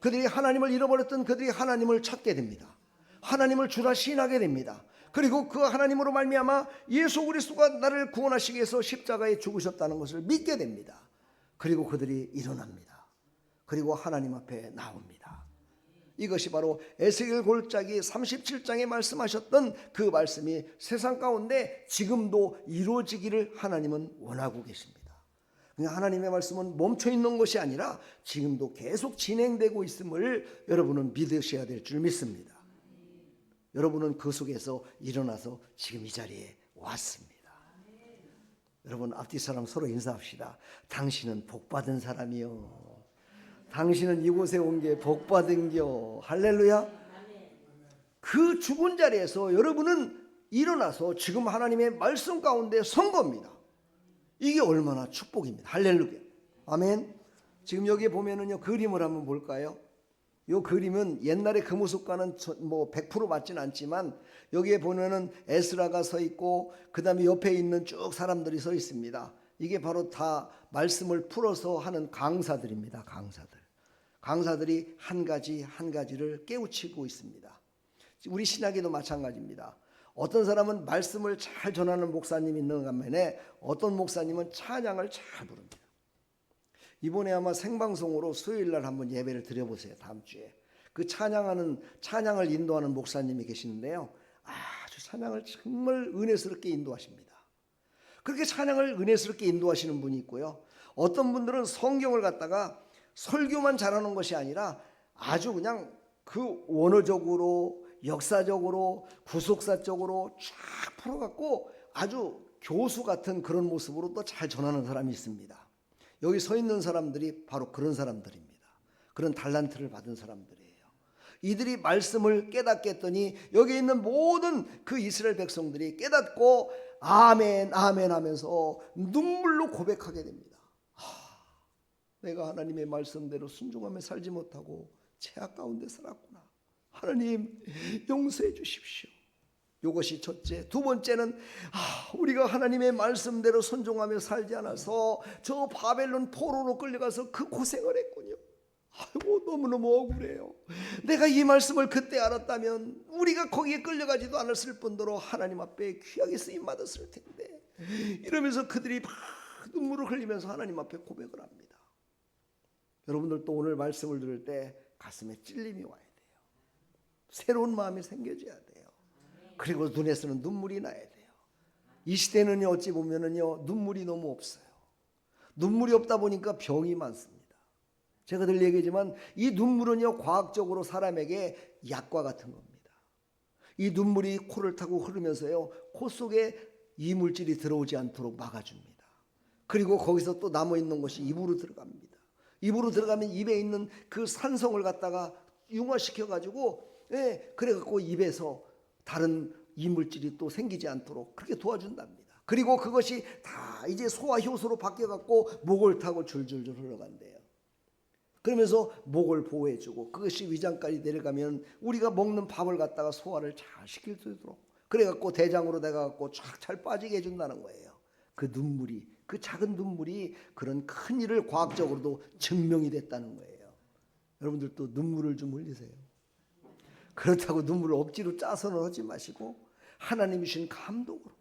그들이 하나님을 잃어버렸던 그들이 하나님을 찾게 됩니다. 하나님을 주라 시인하게 됩니다. 그리고 그 하나님으로 말미암아 예수 그리스도가 나를 구원하시기 위해서 십자가에 죽으셨다는 것을 믿게 됩니다. 그리고 그들이 일어납니다. 그리고 하나님 앞에 나옵니다. 이것이 바로 에스겔 골짜기 37장에 말씀하셨던 그 말씀이 세상 가운데 지금도 이루어지기를 하나님은 원하고 계십니다. 하나님의 말씀은 멈춰 있는 것이 아니라 지금도 계속 진행되고 있음을 여러분은 믿으셔야 될 줄 믿습니다. 여러분은 그 속에서 일어나서 지금 이 자리에 왔습니다. 여러분, 앞뒤 사람 서로 인사합시다. 당신은 복받은 사람이요. 당신은 이곳에 온 게 복받은겨. 할렐루야. 그 죽은 자리에서 여러분은 일어나서 지금 하나님의 말씀 가운데 선 겁니다. 이게 얼마나 축복입니다. 할렐루야. 아멘. 지금 여기에 보면은요, 그림을 한번 볼까요? 이 그림은 옛날의 그 모습과는 뭐 100% 맞지는 않지만 여기에 보면은 에스라가 서 있고 그 다음에 옆에 있는 쭉 사람들이 서 있습니다. 이게 바로 다 말씀을 풀어서 하는 강사들입니다. 강사들이 한 가지 한 가지를 깨우치고 있습니다. 우리 신학에도 마찬가지입니다. 어떤 사람은 말씀을 잘 전하는 목사님이 있는 반면에 어떤 목사님은 찬양을 잘 부릅니다. 이번에 아마 생방송으로 수요일날 한번 예배를 드려보세요. 다음 주에 그 찬양을 인도하는 목사님이 계시는데요, 아주 찬양을 정말 은혜스럽게 인도하십니다. 그렇게 찬양을 은혜스럽게 인도하시는 분이 있고요, 어떤 분들은 성경을 갖다가 설교만 잘하는 것이 아니라 아주 그냥 그 원어적으로 역사적으로 구속사적으로 쫙 풀어갖고 아주 교수 같은 그런 모습으로 또 잘 전하는 사람이 있습니다. 여기 서 있는 사람들이 바로 그런 사람들입니다. 그런 달란트를 받은 사람들이에요. 이들이 말씀을 깨닫게 했더니 여기 있는 모든 그 이스라엘 백성들이 깨닫고 아멘 아멘 하면서 눈물로 고백하게 됩니다. 내가 하나님의 말씀대로 순종하며 살지 못하고 죄악 가운데 살았구나. 하나님 용서해 주십시오. 이것이 첫째. 두 번째는 우리가 하나님의 말씀대로 순종하며 살지 않아서 저 바벨론 포로로 끌려가서 그 고생을 했군요. 아이고 너무너무 억울해요. 내가 이 말씀을 그때 알았다면 우리가 거기에 끌려가지도 않았을 뿐더러 하나님 앞에 귀하게 쓰임 받았을 텐데. 이러면서 그들이 막 눈물을 흘리면서 하나님 앞에 고백을 합니다. 여러분들도 오늘 말씀을 들을 때 가슴에 찔림이 와야 돼요. 새로운 마음이 생겨져야 돼요. 그리고 눈에서는 눈물이 나야 돼요. 이 시대는 어찌 보면은요 눈물이 너무 없어요. 눈물이 없다 보니까 병이 많습니다. 제가 늘 얘기하지만 이 눈물은요 과학적으로 사람에게 약과 같은 겁니다. 이 눈물이 코를 타고 흐르면서요 코 속에 이물질이 들어오지 않도록 막아줍니다. 그리고 거기서 또 남아있는 것이 입으로 들어갑니다. 입으로 들어가면 입에 있는 그 산성을 갖다가 융화시켜 가지고 그래갖고 입에서 다른 이물질이 또 생기지 않도록 그렇게 도와준답니다. 그리고 그것이 다 이제 소화 효소로 바뀌어갖고 목을 타고 줄줄줄 흘러간대요. 그러면서 목을 보호해주고 그것이 위장까지 내려가면 우리가 먹는 밥을 갖다가 소화를 잘 시킬 수 있도록 그래갖고 대장으로 내가갖고 쫙 잘 빠지게 해준다는 거예요. 그 눈물이 그 작은 눈물이 그런 큰 일을 과학적으로도 증명이 됐다는 거예요. 여러분들도 눈물을 좀 흘리세요. 그렇다고 눈물을 억지로 짜서는 하지 마시고 하나님이 주신 감동으로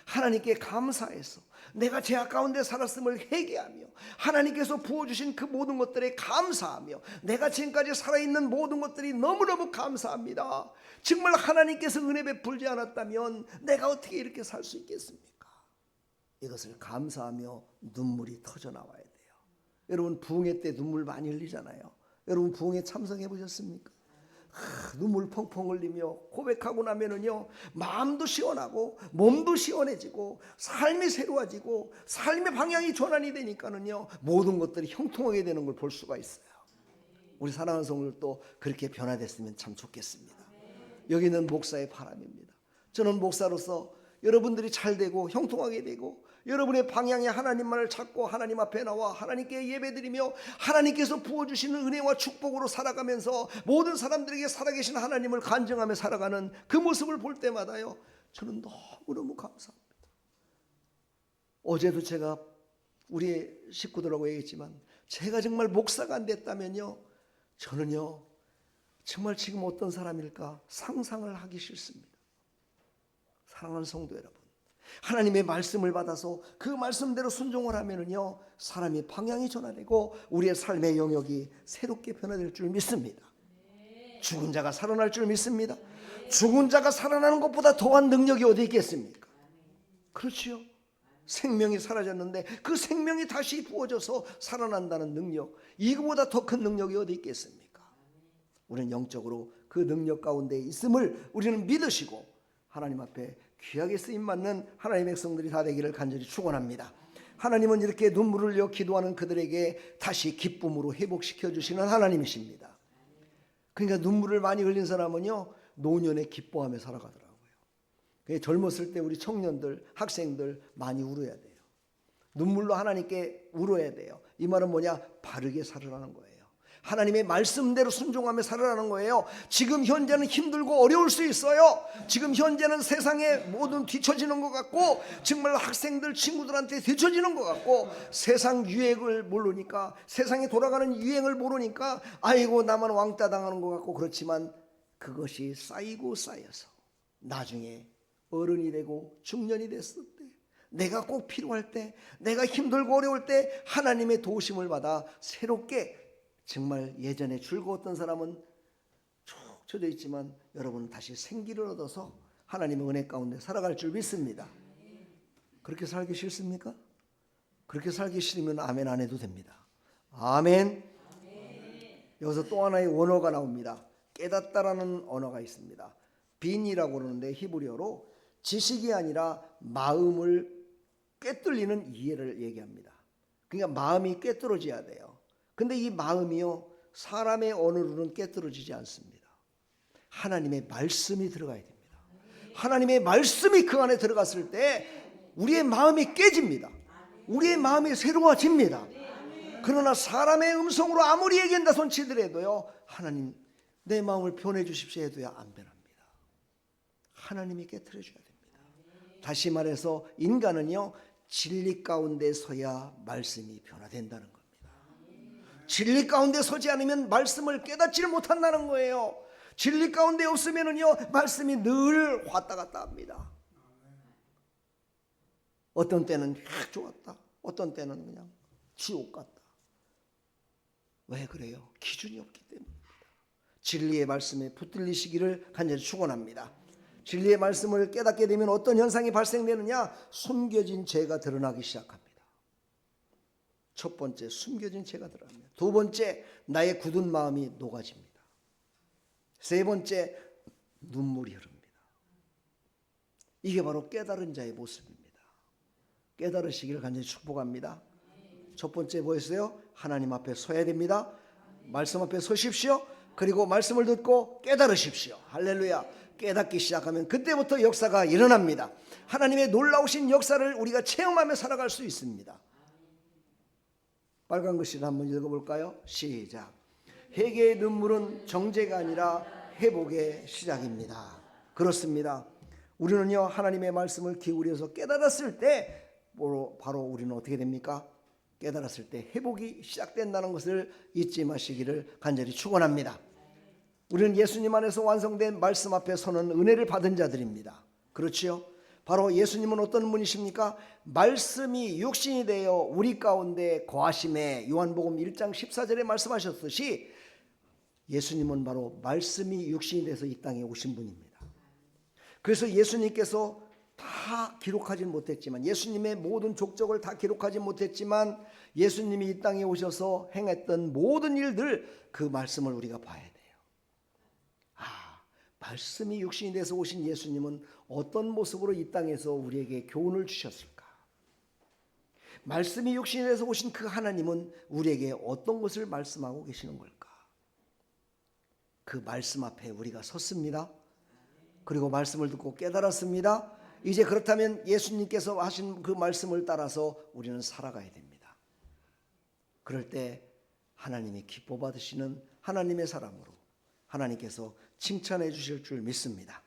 하나님께 감사해서 내가 죄악 가운데 살았음을 회개하며 하나님께서 부어주신 그 모든 것들에 감사하며 내가 지금까지 살아있는 모든 것들이 너무너무 감사합니다. 정말 하나님께서 은혜 베풀지 않았다면 내가 어떻게 이렇게 살 수 있겠습니까? 이것을 감사하며 눈물이 터져 나와야 돼요. 여러분 부흥회 때 눈물 많이 흘리잖아요. 여러분 부흥회 참석해 보셨습니까? 눈물 펑펑 흘리며 고백하고 나면은요 마음도 시원하고 몸도 시원해지고 삶이 새로워지고 삶의 방향이 전환이 되니까는요 모든 것들이 형통하게 되는 걸 볼 수가 있어요. 우리 사랑하는 성도들도 그렇게 변화됐으면 참 좋겠습니다. 여기는 목사의 바람입니다. 저는 목사로서 여러분들이 잘 되고 형통하게 되고 여러분의 방향에 하나님만을 찾고 하나님 앞에 나와 하나님께 예배드리며 하나님께서 부어주시는 은혜와 축복으로 살아가면서 모든 사람들에게 살아계신 하나님을 간증하며 살아가는 그 모습을 볼 때마다요 저는 너무너무 감사합니다. 어제도 제가 우리 식구들하고 얘기했지만 제가 정말 목사가 안 됐다면요 저는요 정말 지금 어떤 사람일까 상상을 하기 싫습니다. 사랑하는 성도 여러분, 하나님의 말씀을 받아서 그 말씀대로 순종을 하면은요 사람이 방향이 전환되고 우리의 삶의 영역이 새롭게 변화될 줄 믿습니다. 죽은 자가 살아날 줄 믿습니다. 죽은 자가 살아나는 것보다 더한 능력이 어디 있겠습니까? 그렇지요. 생명이 사라졌는데 그 생명이 다시 부어져서 살아난다는 능력, 이거보다 더 큰 능력이 어디 있겠습니까? 우리는 영적으로 그 능력 가운데 있음을 우리는 믿으시고 하나님 앞에 귀하게 쓰임받는 하나님의 백성들이 다 되기를 간절히 축원합니다. 하나님은 이렇게 눈물을 흘려 기도하는 그들에게 다시 기쁨으로 회복시켜 주시는 하나님이십니다. 그러니까 눈물을 많이 흘린 사람은요 노년에 기뻐하며 살아가더라고요. 젊었을 때 우리 청년들, 학생들 많이 울어야 돼요. 눈물로 하나님께 울어야 돼요. 이 말은 뭐냐? 바르게 살으라는 거예요. 하나님의 말씀대로 순종하며 살아라는 거예요. 지금 현재는 힘들고 어려울 수 있어요. 지금 현재는 세상에 모든 뒤처지는 것 같고 정말 학생들 친구들한테 뒤처지는 것 같고 세상 유행을 모르니까 세상에 돌아가는 유행을 모르니까 아이고 나만 왕따 당하는 것 같고 그렇지만 그것이 쌓이고 쌓여서 나중에 어른이 되고 중년이 됐을 때 내가 꼭 필요할 때 내가 힘들고 어려울 때 하나님의 도우심을 받아 새롭게 정말 예전에 즐거웠던 사람은 쭉 쳐져 있지만 여러분은 다시 생기를 얻어서 하나님의 은혜 가운데 살아갈 줄 믿습니다. 그렇게 살기 싫습니까? 그렇게 살기 싫으면 아멘 안 해도 됩니다. 아멘. 여기서 또 하나의 원어가 나옵니다. 깨닫다라는 언어가 있습니다. 빈이라고 그러는데 히브리어로 지식이 아니라 마음을 꿰뚫리는 이해를 얘기합니다. 그러니까 마음이 꿰뚫어져야 돼요. 근데 이 마음이요, 사람의 언어로는 꿰뚫어지지 않습니다. 하나님의 말씀이 들어가야 됩니다. 하나님의 말씀이 그 안에 들어갔을 때 우리의 마음이 깨집니다. 우리의 마음이 새로워집니다. 그러나 사람의 음성으로 아무리 얘기한다 손치더라도요, 하나님 내 마음을 변해 주십시오 해도야 안 변합니다. 하나님이 깨트려 줘야 됩니다. 다시 말해서 인간은요, 진리 가운데 서야 말씀이 변화된다는 겁니다. 진리 가운데 서지 않으면 말씀을 깨닫지를 못한다는 거예요. 진리 가운데 없으면은요, 말씀이 늘 왔다 갔다 합니다. 어떤 때는 좋았다, 어떤 때는 그냥 지옥 같다. 왜 그래요? 기준이 없기 때문입니다. 진리의 말씀에 붙들리시기를 간절히 축원합니다. 진리의 말씀을 깨닫게 되면 어떤 현상이 발생되느냐? 숨겨진 죄가 드러나기 시작합니다. 첫 번째, 숨겨진 죄가 드러납니다. 두 번째, 나의 굳은 마음이 녹아집니다. 세 번째, 눈물이 흐릅니다. 이게 바로 깨달은 자의 모습입니다. 깨달으시기를 간절히 축복합니다. 첫 번째 뭐였어요? 하나님 앞에 서야 됩니다. 말씀 앞에 서십시오. 그리고 말씀을 듣고 깨달으십시오. 할렐루야. 깨닫기 시작하면 그때부터 역사가 일어납니다. 하나님의 놀라우신 역사를 우리가 체험하며 살아갈 수 있습니다. 빨간 글씨를 한번 읽어볼까요? 시작. 회개의 눈물은 정죄가 아니라 회복의 시작입니다. 그렇습니다. 우리는요, 하나님의 말씀을 기울여서 깨달았을 때 바로 우리는 어떻게 됩니까? 깨달았을 때 회복이 시작된다는 것을 잊지 마시기를 간절히 축원합니다. 우리는 예수님 안에서 완성된 말씀 앞에 서는 은혜를 받은 자들입니다. 그렇지요? 바로 예수님은 어떤 분이십니까? 말씀이 육신이 되어 우리 가운데 거하심에 요한복음 1장 14절에 말씀하셨듯이 예수님은 바로 말씀이 육신이 돼서 이 땅에 오신 분입니다. 그래서 예수님께서 다 기록하지 못했지만, 예수님의 모든 족적을 다 기록하지 못했지만 예수님이 이 땅에 오셔서 행했던 모든 일들, 그 말씀을 우리가 봐야 돼요. 말씀이 육신이 돼서 오신 예수님은 어떤 모습으로 이 땅에서 우리에게 교훈을 주셨을까? 말씀이 육신이 돼서 오신 그 하나님은 우리에게 어떤 것을 말씀하고 계시는 걸까? 그 말씀 앞에 우리가 섰습니다. 그리고 말씀을 듣고 깨달았습니다. 이제 그렇다면 예수님께서 하신 그 말씀을 따라서 우리는 살아가야 됩니다. 그럴 때 하나님이 기뻐 받으시는 하나님의 사람으로 하나님께서 칭찬해 주실 줄 믿습니다.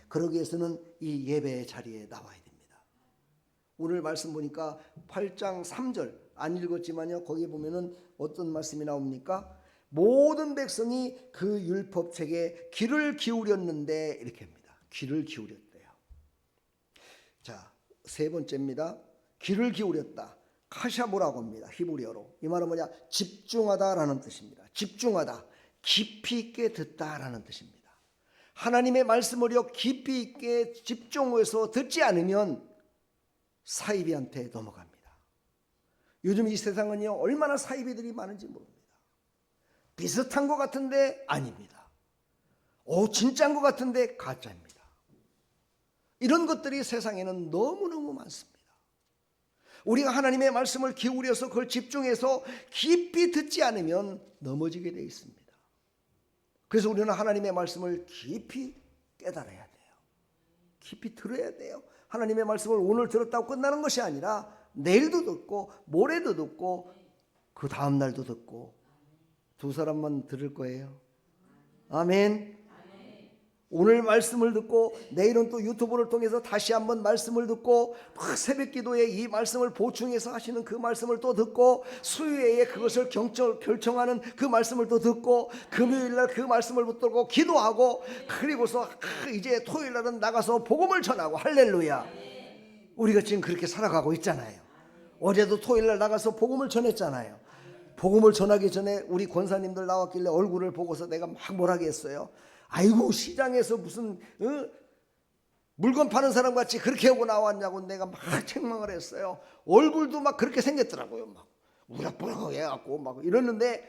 그러기 위해서는 이 예배의 자리에 나와야 됩니다. 오늘 말씀 보니까 8장 3절 안 읽었지만요, 거기에 보면은 어떤 말씀이 나옵니까? 모든 백성이 그 율법책에 귀를 기울였는데, 이렇게 합니다. 귀를 기울였대요. 자, 세 번째입니다. 귀를 기울였다. 카샤보라고 합니다. 히브리어로. 이 말은 뭐냐? 집중하다라는 뜻입니다. 집중하다. 깊이 있게 듣다라는 뜻입니다. 하나님의 말씀을요, 깊이 있게 집중해서 듣지 않으면 사이비한테 넘어갑니다. 요즘 이 세상은요, 얼마나 사이비들이 많은지 모릅니다. 비슷한 것 같은데 아닙니다. 진짜인 것 같은데 가짜입니다. 이런 것들이 세상에는 너무너무 많습니다. 우리가 하나님의 말씀을 기울여서 그걸 집중해서 깊이 듣지 않으면 넘어지게 되어 있습니다. 그래서 우리는 하나님의 말씀을 깊이 깨달아야 돼요. 깊이 들어야 돼요. 하나님의 말씀을 오늘 들었다고 끝나는 것이 아니라 내일도 듣고 모레도 듣고 그 다음 날도 듣고, 두 사람만 들을 거예요. 아멘. 오늘 말씀을 듣고 내일은 또 유튜브를 통해서 다시 한번 말씀을 듣고, 새벽 기도에 이 말씀을 보충해서 하시는 그 말씀을 또 듣고, 수요일에 그것을 결정하는 그 말씀을 또 듣고, 금요일날 그 말씀을 붙들고 기도하고, 그리고서 이제 토요일날은 나가서 복음을 전하고. 할렐루야. 우리가 지금 그렇게 살아가고 있잖아요. 어제도 토요일날 나가서 복음을 전했잖아요. 복음을 전하기 전에 우리 권사님들 나왔길래 얼굴을 보고서 내가 막 뭐라고 했어요. 아이고, 시장에서 무슨 물건 파는 사람 같이 그렇게 하고 나왔냐고 내가 막 책망을 했어요. 얼굴도 막 그렇게 생겼더라고요. 막 우락부락 해갖고 막 이러는데,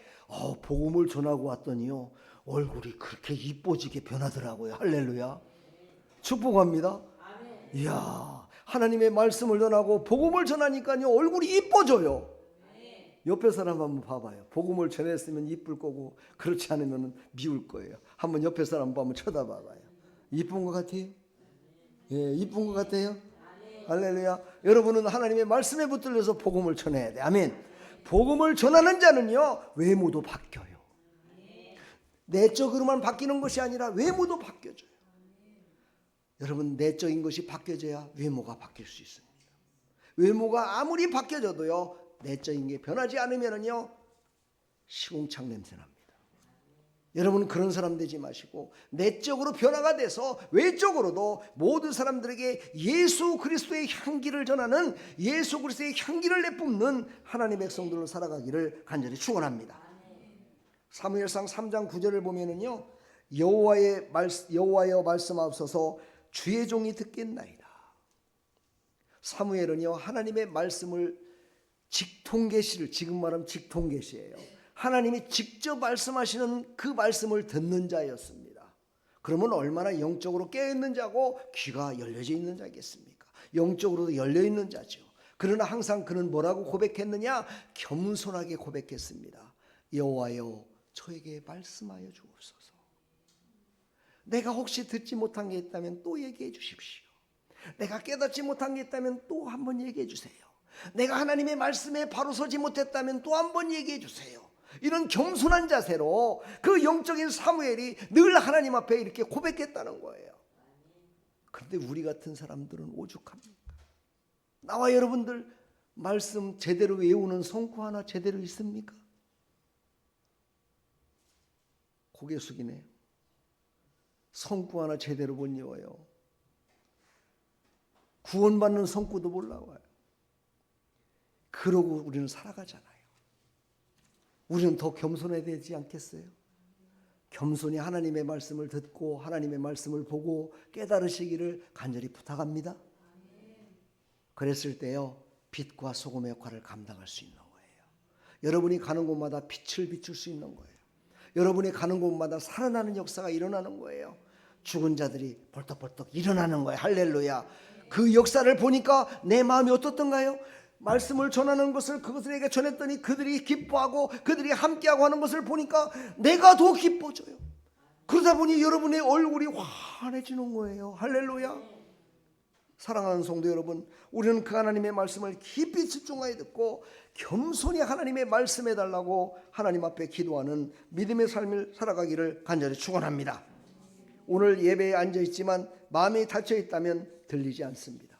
복음을 전하고 왔더니요, 얼굴이 그렇게 이뻐지게 변하더라고요. 할렐루야. 축복합니다. 이야, 하나님의 말씀을 전하고 복음을 전하니까요 얼굴이 이뻐져요. 옆에 사람 한번 봐봐요. 복음을 전했으면 이쁠 거고 그렇지 않으면 미울 거예요. 한번 옆에 사람 한번 쳐다봐봐요. 이쁜 것 같아요? 예, 이쁜 것 같아요? 할렐루야. 여러분은 하나님의 말씀에 붙들려서 복음을 전해야 돼. 아멘. 복음을 전하는 자는요 외모도 바뀌어요. 내적으로만 바뀌는 것이 아니라 외모도 바뀌어져요. 여러분, 내적인 것이 바뀌어져야 외모가 바뀔 수 있습니다. 외모가 아무리 바뀌어져도요 내적인 게 변하지 않으면요 시궁창 냄새 납니다. 여러분, 그런 사람 되지 마시고 내적으로 변화가 돼서 외적으로도 모든 사람들에게 예수 그리스도의 향기를 전하는, 예수 그리스도의 향기를 내뿜는 하나님의 백성들로 살아가기를 간절히 축원합니다. 사무엘상 3장 9절을 보면은요 여호와여 말씀하옵소서 주의 종이 듣겠나이다. 사무엘은요 하나님의 말씀을 직통계시를, 지금 말하면 직통계시예요. 하나님이 직접 말씀하시는 그 말씀을 듣는 자였습니다. 그러면 얼마나 영적으로 깨어있는 자고 귀가 열려져 있는 자겠습니까? 영적으로도 열려있는 자죠. 그러나 항상 그는 뭐라고 고백했느냐? 겸손하게 고백했습니다. 여호와여 저에게 말씀하여 주옵소서. 내가 혹시 듣지 못한 게 있다면 또 얘기해 주십시오. 내가 깨닫지 못한 게 있다면 또 한번 얘기해 주세요. 내가 하나님의 말씀에 바로 서지 못했다면 또 한번 얘기해 주세요. 이런 겸손한 자세로 그 영적인 사무엘이 늘 하나님 앞에 이렇게 고백했다는 거예요. 그런데 우리 같은 사람들은 오죽합니까? 나와 여러분들 말씀 제대로 외우는 성구 하나 제대로 있습니까? 고개 숙이네요. 성구 하나 제대로 못 외워요. 구원받는 성구도 몰라와요. 그러고 우리는 살아가잖아요. 우리는 더 겸손해야 되지 않겠어요? 겸손히 하나님의 말씀을 듣고 하나님의 말씀을 보고 깨달으시기를 간절히 부탁합니다. 그랬을 때요 빛과 소금의 역할을 감당할 수 있는 거예요. 여러분이 가는 곳마다 빛을 비출 수 있는 거예요. 여러분이 가는 곳마다 살아나는 역사가 일어나는 거예요. 죽은 자들이 벌떡벌떡 일어나는 거예요. 할렐루야. 그 역사를 보니까 내 마음이 어떻던가요? 말씀을 전하는 것을 그것들에게 전했더니 그들이 기뻐하고 그들이 함께하고 하는 것을 보니까 내가 더 기뻐져요. 그러다 보니 여러분의 얼굴이 환해지는 거예요. 할렐루야. 사랑하는 성도 여러분, 우리는 그 하나님의 말씀을 깊이 집중하여 듣고 겸손히 하나님의 말씀해 달라고 하나님 앞에 기도하는 믿음의 삶을 살아가기를 간절히 축원합니다. 오늘 예배에 앉아 있지만 마음이 닫혀 있다면 들리지 않습니다.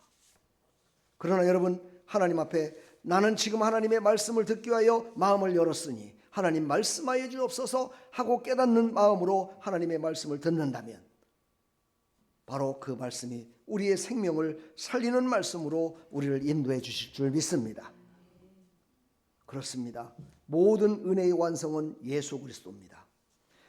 그러나 여러분, 하나님 앞에 나는 지금 하나님의 말씀을 듣기 위하여 마음을 열었으니 하나님 말씀하여 주옵소서 하고 깨닫는 마음으로 하나님의 말씀을 듣는다면 바로 그 말씀이 우리의 생명을 살리는 말씀으로 우리를 인도해 주실 줄 믿습니다. 그렇습니다. 모든 은혜의 완성은 예수 그리스도입니다.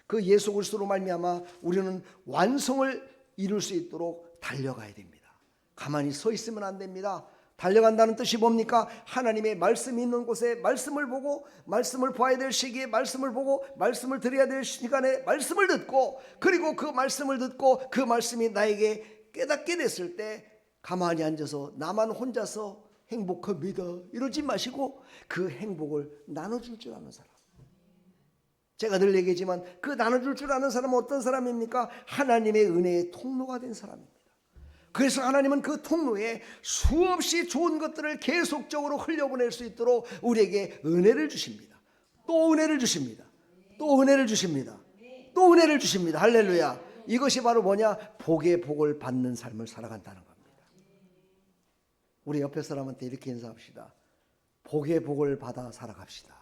그 예수 그리스도로 말미암아 우리는 완성을 이룰 수 있도록 달려가야 됩니다. 가만히 서 있으면 안 됩니다. 달려간다는 뜻이 뭡니까? 하나님의 말씀이 있는 곳에 말씀을 보고, 말씀을 봐야 될 시기에 말씀을 보고, 말씀을 드려야 될 시간에 말씀을 듣고, 그리고 그 말씀을 듣고 그 말씀이 나에게 깨닫게 됐을 때 가만히 앉아서 나만 혼자서 행복합니다 이러지 마시고 그 행복을 나눠줄 줄 아는 사람. 제가 늘 얘기하지만 그 나눠줄 줄 아는 사람은 어떤 사람입니까? 하나님의 은혜의 통로가 된 사람입니다. 그래서 하나님은 그 통로에 수없이 좋은 것들을 계속적으로 흘려보낼 수 있도록 우리에게 은혜를 주십니다. 또 은혜를 주십니다. 또 은혜를 주십니다. 또 은혜를 주십니다. 할렐루야. 이것이 바로 뭐냐? 복의 복을 받는 삶을 살아간다는 겁니다. 우리 옆에 사람한테 이렇게 인사합시다. 복의 복을 받아 살아갑시다.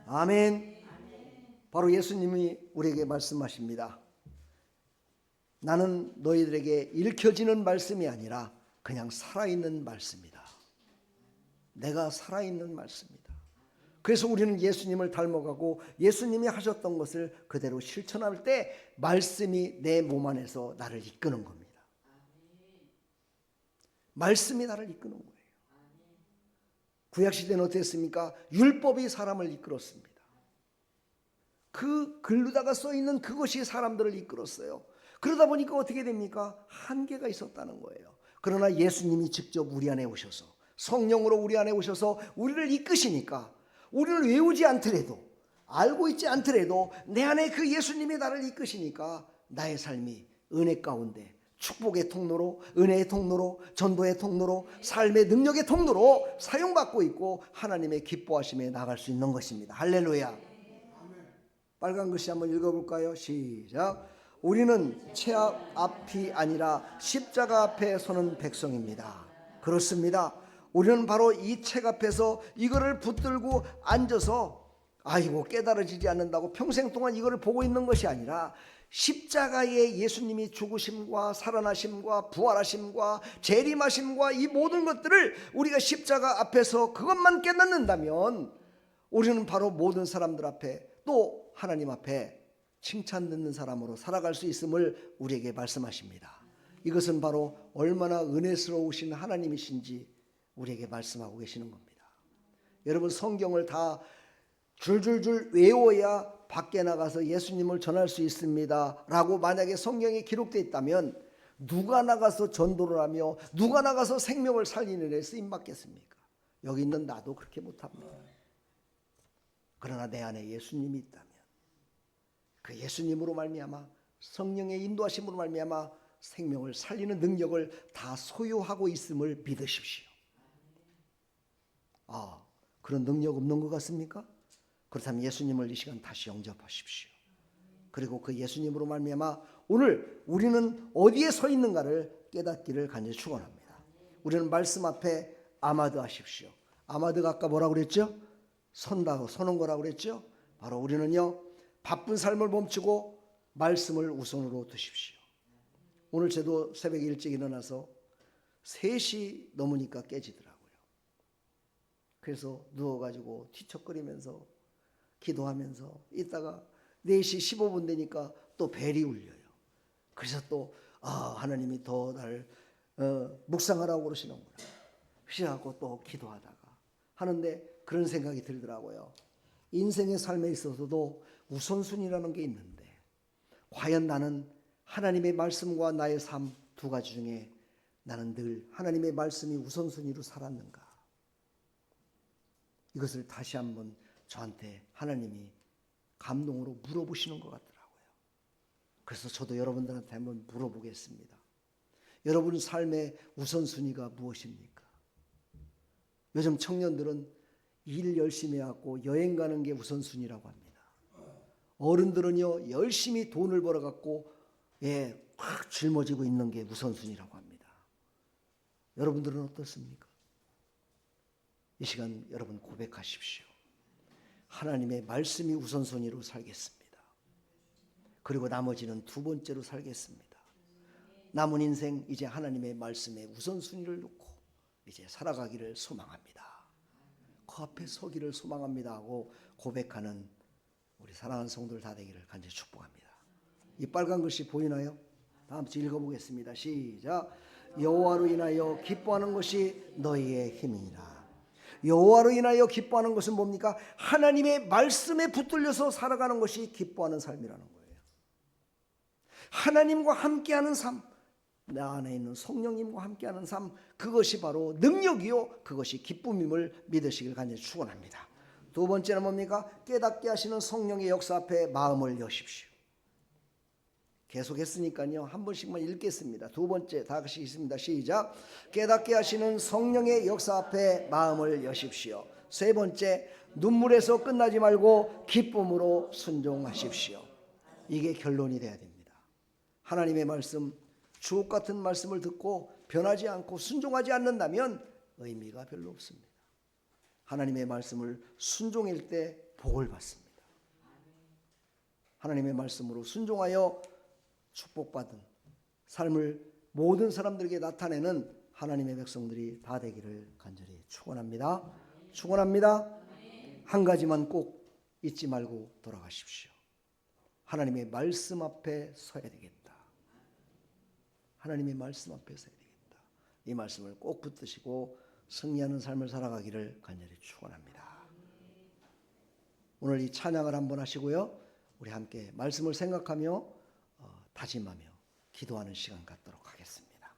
아멘. 바로 예수님이 우리에게 말씀하십니다. 나는 너희들에게 읽혀지는 말씀이 아니라 그냥 살아있는 말씀이다. 내가 살아있는 말씀이다. 그래서 우리는 예수님을 닮아가고 예수님이 하셨던 것을 그대로 실천할 때 말씀이 내 몸 안에서 나를 이끄는 겁니다. 말씀이 나를 이끄는 거예요. 구약시대는 어땠습니까? 율법이 사람을 이끌었습니다. 그 글로다가 써 있는 그것이 사람들을 이끌었어요. 그러다 보니까 어떻게 됩니까? 한계가 있었다는 거예요. 그러나 예수님이 직접 우리 안에 오셔서 성령으로 우리 안에 오셔서 우리를 이끄시니까 우리를 외우지 않더라도 알고 있지 않더라도 내 안에 그 예수님이 나를 이끄시니까 나의 삶이 은혜 가운데 축복의 통로로, 은혜의 통로로, 전도의 통로로, 삶의 능력의 통로로 사용받고 있고 하나님의 기뻐하심에 나갈 수 있는 것입니다. 할렐루야. 빨간 글씨 한번 읽어볼까요? 시작. 우리는 채압 앞이 아니라 십자가 앞에 서는 백성입니다. 그렇습니다. 우리는 바로 이 책 앞에서 이거를 붙들고 앉아서 아이고 깨달아지지 않는다고 평생 동안 이거를 보고 있는 것이 아니라 십자가의 예수님이 죽으심과 살아나심과 부활하심과 재림하심과 이 모든 것들을 우리가 십자가 앞에서 그것만 깨닫는다면 우리는 바로 모든 사람들 앞에 또 하나님 앞에 칭찬 듣는 사람으로 살아갈 수 있음을 우리에게 말씀하십니다. 이것은 바로 얼마나 은혜스러우신 하나님이신지 우리에게 말씀하고 계시는 겁니다. 여러분 성경을 다 줄줄줄 외워야 밖에 나가서 예수님을 전할 수 있습니다 라고 만약에 성경에 기록되어 있다면 누가 나가서 전도를 하며 누가 나가서 생명을 살리는 데 쓰임받겠습니까? 여기 있는 나도 그렇게 못합니다. 그러나 내 안에 예수님이 있다면 그 예수님으로 말미암아 성령의 인도하심으로 말미암아 생명을 살리는 능력을 다 소유하고 있음을 믿으십시오. 그런 능력 없는 것 같습니까? 그렇다면 예수님을 이 시간 다시 영접하십시오. 그리고 그 예수님으로 말미암아 오늘 우리는 어디에 서 있는가를 깨닫기를 간절히 축원합니다. 우리는 말씀 앞에 아마드 하십시오. 아마드가 아까 뭐라고 그랬죠? 서는 거라고 그랬죠? 바로 우리는요 바쁜 삶을 멈추고 말씀을 우선으로 두십시오. 오늘 저도 새벽에 일찍 일어나서 3시 넘으니까 깨지더라고요. 그래서 누워가지고 뒤척거리면서 기도하면서 있다가 4시 15분 되니까 또 벨이 울려요. 그래서 또 하나님이 더 날 묵상하라고 그러시는구나. 그래갖고 또 기도하다가 하는데 그런 생각이 들더라고요. 인생의 삶에 있어서도 우선순위라는 게 있는데 과연 나는 하나님의 말씀과 나의 삶 두 가지 중에 나는 늘 하나님의 말씀이 우선순위로 살았는가? 이것을 다시 한번 저한테 하나님이 감동으로 물어보시는 것 같더라고요. 그래서 저도 여러분들한테 한번 물어보겠습니다. 여러분 삶의 우선순위가 무엇입니까? 요즘 청년들은 일 열심히 해갖고 여행 가는 게 우선순위라고 합니다. 어른들은요 열심히 돈을 벌어갖고 확 짊어지고 있는 게 우선순위라고 합니다. 여러분들은 어떻습니까? 이 시간 여러분 고백하십시오. 하나님의 말씀이 우선순위로 살겠습니다. 그리고 나머지는 두 번째로 살겠습니다. 남은 인생 이제 하나님의 말씀에 우선순위를 놓고 이제 살아가기를 소망합니다. 그 앞에 서기를 소망합니다 하고 고백하는 우리 사랑하는 성도들 다 되기를 간절히 축복합니다. 이 빨간 글씨 보이나요? 다음 주 읽어보겠습니다. 시작. 여호와로 인하여 기뻐하는 것이 너희의 힘이니라. 여호와로 인하여 기뻐하는 것은 뭡니까? 하나님의 말씀에 붙들려서 살아가는 것이 기뻐하는 삶이라는 거예요. 하나님과 함께하는 삶, 내 안에 있는 성령님과 함께하는 삶, 그것이 바로 능력이요 그것이 기쁨임을 믿으시길 간절히 축원합니다. 두 번째는 뭡니까? 깨닫게 하시는 성령의 역사 앞에 마음을 여십시오. 계속 했으니까요 한 번씩만 읽겠습니다. 두 번째 다 같이 있습니다. 시작. 깨닫게 하시는 성령의 역사 앞에 마음을 여십시오. 세 번째, 눈물에서 끝나지 말고 기쁨으로 순종하십시오. 이게 결론이 돼야 됩니다. 하나님의 말씀, 주옥 같은 말씀을 듣고 변하지 않고 순종하지 않는다면 의미가 별로 없습니다. 하나님의 말씀을 순종할 때 복을 받습니다. 하나님의 말씀으로 순종하여 축복받은 삶을 모든 사람들에게 나타내는 하나님의 백성들이 다 되기를 간절히 축원합니다. 축원합니다. 한 가지만 꼭 잊지 말고 돌아가십시오. 하나님의 말씀 앞에 서야 되겠다. 하나님의 말씀 앞에 서야 되겠다. 이 말씀을 꼭 붙드시고 승리하는 삶을 살아가기를 간절히 축원합니다. 오늘 이 찬양을 한번 하시고요. 우리 함께 말씀을 생각하며 다짐하며 기도하는 시간 갖도록 하겠습니다.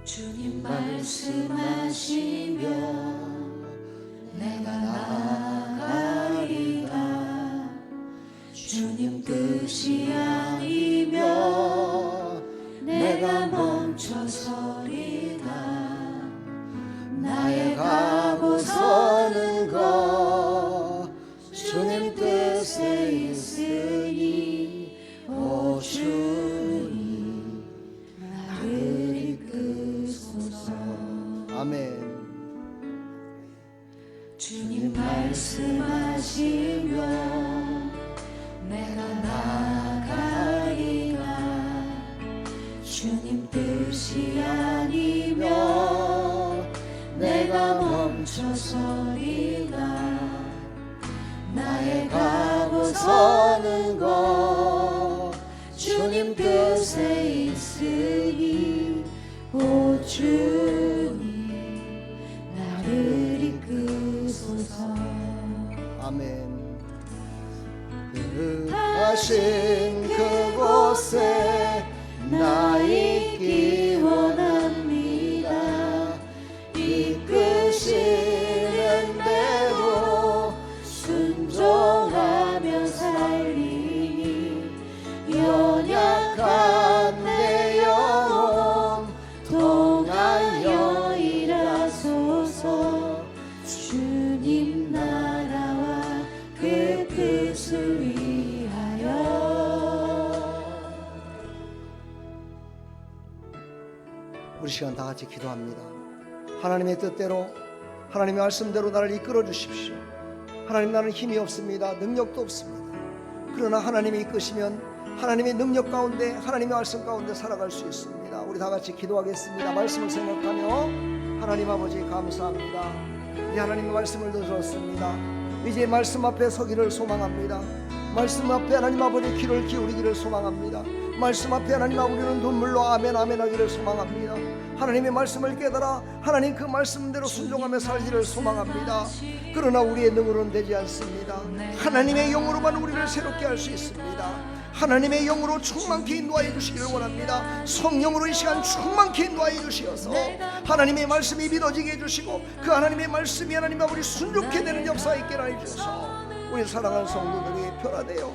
주님 말씀하시며 내가 나아가리라. 주님 뜻이 아니면 내가 멈춰서리다. 나의 가고 서는 것 주님 뜻에 있으니 오 주님 나를 이끄소서. 아멘. 주님 말씀하시며 내가 나아가리라. 주님 뜻이 아니면 내가 멈춰서리라. 나의 가고 서는 것 주님 뜻에 있으니 오 주님 나를 이끄소서. 아멘. 하신 그곳에 나 있기 원합니다. 이끄시는 대로 순종하며 살리니 연약한 내 영혼 통하여 일하소서. 주님 나라와 그 뜻을 위하여. 우리 시간 다 같이 기도합니다. 하나님의 뜻대로 하나님의 말씀대로 나를 이끌어 주십시오. 하나님, 나는 힘이 없습니다. 능력도 없습니다. 그러나 하나님이 이끄시면 하나님의 능력 가운데 하나님의 말씀 가운데 살아갈 수 있습니다. 우리 다 같이 기도하겠습니다. 말씀을 생각하며 하나님 아버지 감사합니다. 이제 하나님의 말씀을 들었습니다. 이제 말씀 앞에 서기를 소망합니다. 말씀 앞에 하나님 아버지 귀를 기울이기를 소망합니다. 말씀 앞에 하나님 아버지는 눈물로 아멘 아멘 하기를 소망합니다. 하나님의 말씀을 깨달아 하나님 그 말씀대로 순종하며 살기를 소망합니다. 그러나 우리의 능으로는 되지 않습니다. 하나님의 영으로만 우리를 새롭게 할 수 있습니다. 하나님의 영으로 충만케 인도하여 주시기를 원합니다. 성령으로 이 시간 충만케 인도하여 주시어서 하나님의 말씀이 믿어지게 해주시고 그 하나님의 말씀이 하나님 아버지 순종케 되는 역사 있게 해주셔서 우리 사랑하는 성도들이 변화되어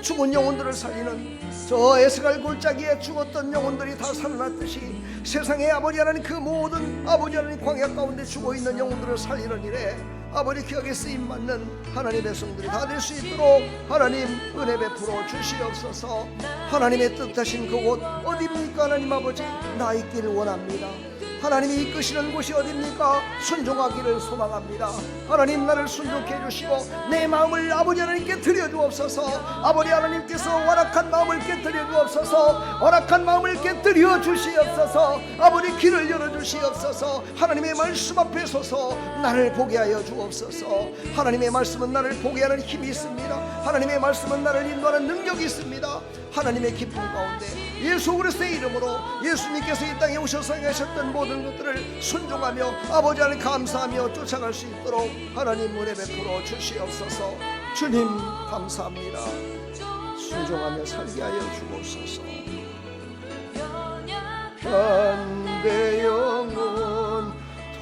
죽은 영혼들을 살리는 저 에스갈 골짜기에 죽었던 영혼들이 다 살아났듯이 세상에 아버지 하나님 그 모든 아버지 하나님 광야 가운데 죽어있는 영혼들을 살리는 일에 아버지 귀하게 쓰임받는 하나님의 성들이 다 될 수 있도록 하나님 은혜 베풀어 주시옵소서. 하나님의 뜻하신 그곳 어디입니까? 하나님 아버지 나 있기를 원합니다. 하나님이 이끄시는 곳이 어디입니까? 순종하기를 소망합니다. 하나님 나를 순종케 해주시고 내 마음을 아버지 하나님께 드려주옵소서. 아버지 하나님께서 완악한 마음을 깨뜨려 주옵소서. 완악한 마음을 깨뜨려 주시옵소서. 아버지 길을 열어주시옵소서. 하나님의 말씀 앞에 서서 나를 보게 하여 주옵소서. 하나님의 말씀은 나를 보게 하는 힘이 있습니다. 하나님의 말씀은 나를 인도하는 능력이 있습니다. 하나님의 기쁨 가운데 예수 그리스도의 이름으로 예수님께서 이 땅에 오셔서 행하셨던 모든 것들을 순종하며 아버지 하나님 감사하며 쫓아갈 수 있도록 하나님 은혜 베풀어 주시옵소서. 주님 감사합니다. 순종하며 살게 하여 주옵소서. 현대 영혼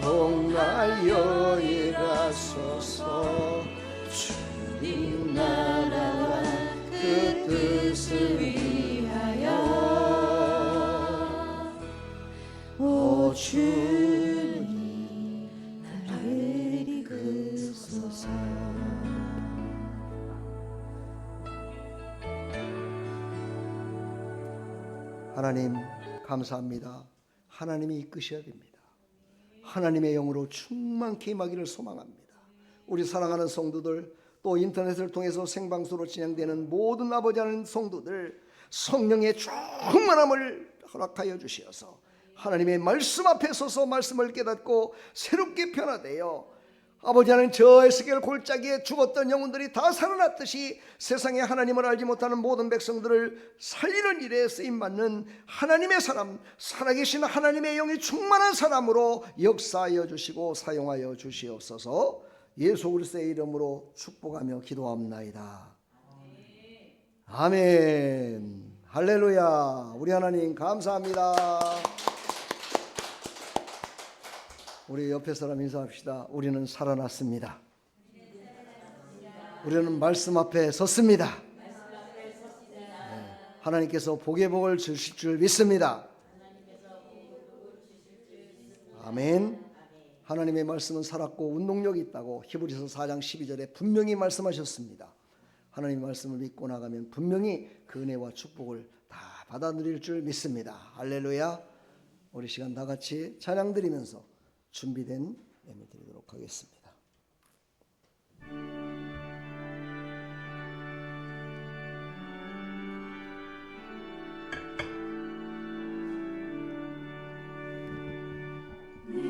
통하여 일하소서. 주님 나라와 그 뜻을 위하여 오 주님 나를 이끄소서. 하나님 감사합니다. 하나님이 이끄셔야 됩니다. 하나님의 영으로 충만케 임하기를 소망합니다. 우리 사랑하는 성도들 또 인터넷을 통해서 생방송으로 진행되는 모든 아버지 하나님 성도들 성령의 충만함을 허락하여 주시어서 하나님의 말씀 앞에 서서 말씀을 깨닫고 새롭게 변화되어 아버지 하나님, 저 에스겔 골짜기에 죽었던 영혼들이 다 살아났듯이 세상에 하나님을 알지 못하는 모든 백성들을 살리는 일에 쓰임받는 하나님의 사람, 살아계신 하나님의 영이 충만한 사람으로 역사하여 주시고 사용하여 주시옵소서. 예수 그리스도의 이름으로 축복하며 기도합나이다. 아멘. 할렐루야. 우리 하나님 감사합니다. 우리 옆에 사람 인사합시다. 우리는 살아났습니다. 우리는 말씀 앞에 섰습니다. 네. 하나님께서 복의 복을 주실 줄 믿습니다. 아멘. 하나님의 말씀은 살았고 운동력이 있다고 히브리서 4장 12절에 분명히 말씀하셨습니다. 하나님의 말씀을 믿고 나가면 분명히 그 은혜와 축복을 다 받아들일 줄 믿습니다. 할렐루야. 우리 시간 다 같이 찬양 드리면서 준비된 예배 드리도록 하겠습니다.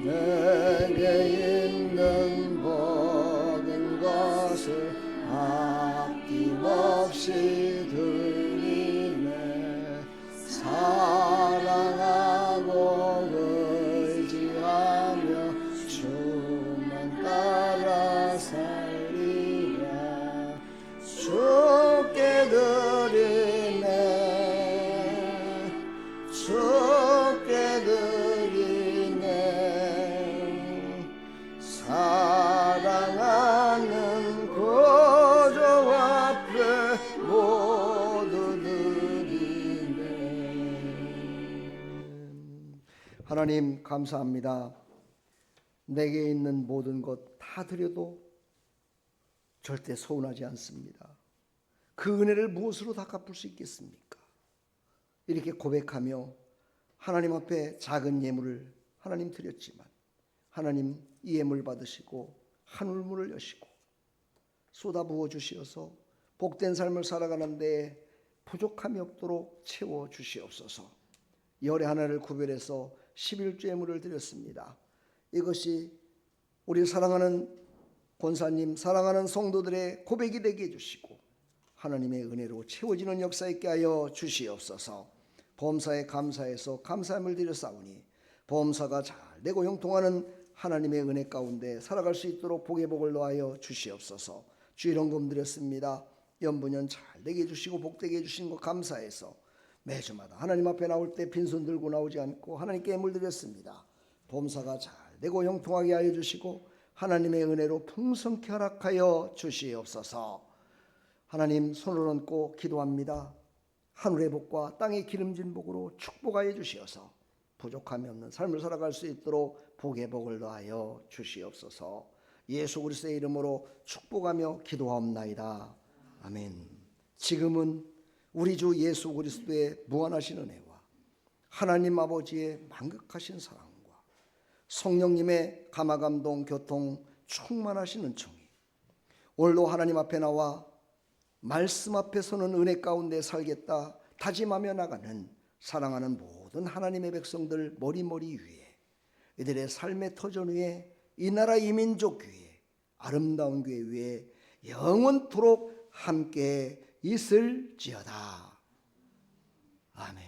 내게 있는 모든 것을 아낌없이 드리네. 사랑하고 의지하며 주만 따라 살리라. 주께 드리네. 주께 드리네. 사랑하는 구주 앞에 모두 드리네. 하나님 감사합니다. 내게 있는 모든 것 다 드려도 절대 서운하지 않습니다. 그 은혜를 무엇으로 다 갚을 수 있겠습니까? 이렇게 고백하며 하나님 앞에 작은 예물을 하나님 드렸지만 하나님 이 예물 받으시고 하늘문을 여시고 쏟아부어 주시어서 복된 삶을 살아가는 데에 부족함이 없도록 채워 주시옵소서. 열의 하나를 구별해서 11조 예물을 드렸습니다. 이것이 우리 사랑하는 권사님, 사랑하는 성도들의 고백이 되게 해주시고 하나님의 은혜로 채워지는 역사 있게 하여 주시옵소서. 보험사에 감사해서 감사함을 드렸사오니 보험사가 잘 되고 형통하는 하나님의 은혜 가운데 살아갈 수 있도록 복의 복을 더하여 주시옵소서. 주일헌금 드렸습니다. 연분연 잘 되게 해주시고 복되게 해주신 것 감사해서 매주마다 하나님 앞에 나올 때 빈손 들고 나오지 않고 하나님께 예물 드렸습니다. 보험사가 잘 되고 형통하게 하여 주시고 하나님의 은혜로 풍성케 허락하여 주시옵소서. 하나님 손을 얹고 기도합니다. 하늘의 복과 땅의 기름진 복으로 축복하여 주시어서 부족함이 없는 삶을 살아갈 수 있도록 복의 복을 더하여 주시옵소서. 예수 그리스도의 이름으로 축복하며 기도하옵나이다. 아멘. 지금은 우리 주 예수 그리스도의 무한하신 은혜와 하나님 아버지의 만극하신 사랑과 성령님의 감화감동 교통 충만하신 은총이 오늘도 하나님 앞에 나와 말씀 앞에 서는 은혜 가운데 살겠다 다짐하며 나가는 사랑하는 모든 하나님의 백성들 머리머리 위에 이들의 삶의 터전 위에 이 나라 이 민족 위에 아름다운 교회 위에 영원토록 함께 있을지어다. 아멘.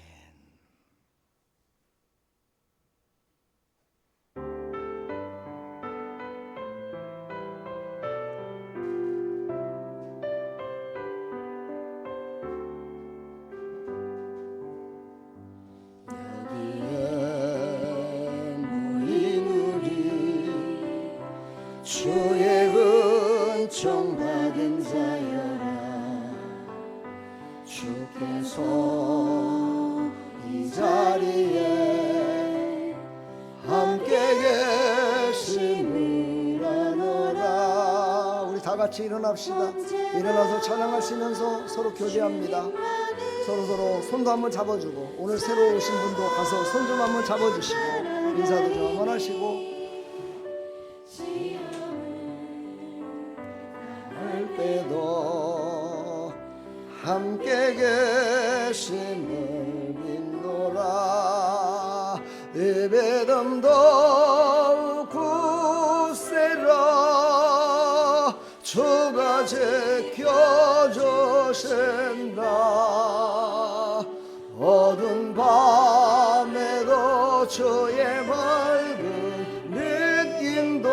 주의 은총 받은 자여라. 주께서 이 자리에 함께 계심을 아노라. 우리 다 같이 일어납시다. 일어나서 찬양하시면서 서로 교제합니다. 서로 손도 한번 잡아주고 오늘 새로 오신 분도 가서 손 좀 한번 잡아주시고 인사도 좀 한번 하시고 때도 함께 계심을 믿노라. 예배덤도 구세라 느껴주신다. 어두운 밤에도 주의 밝은 느낌도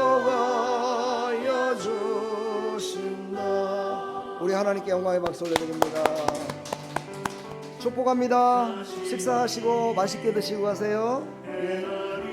보여주신다. 우리 하나님께 영광의 박수 올려드립니다. 축복합니다. 식사하시고 맛있게 드시고 가세요. 예.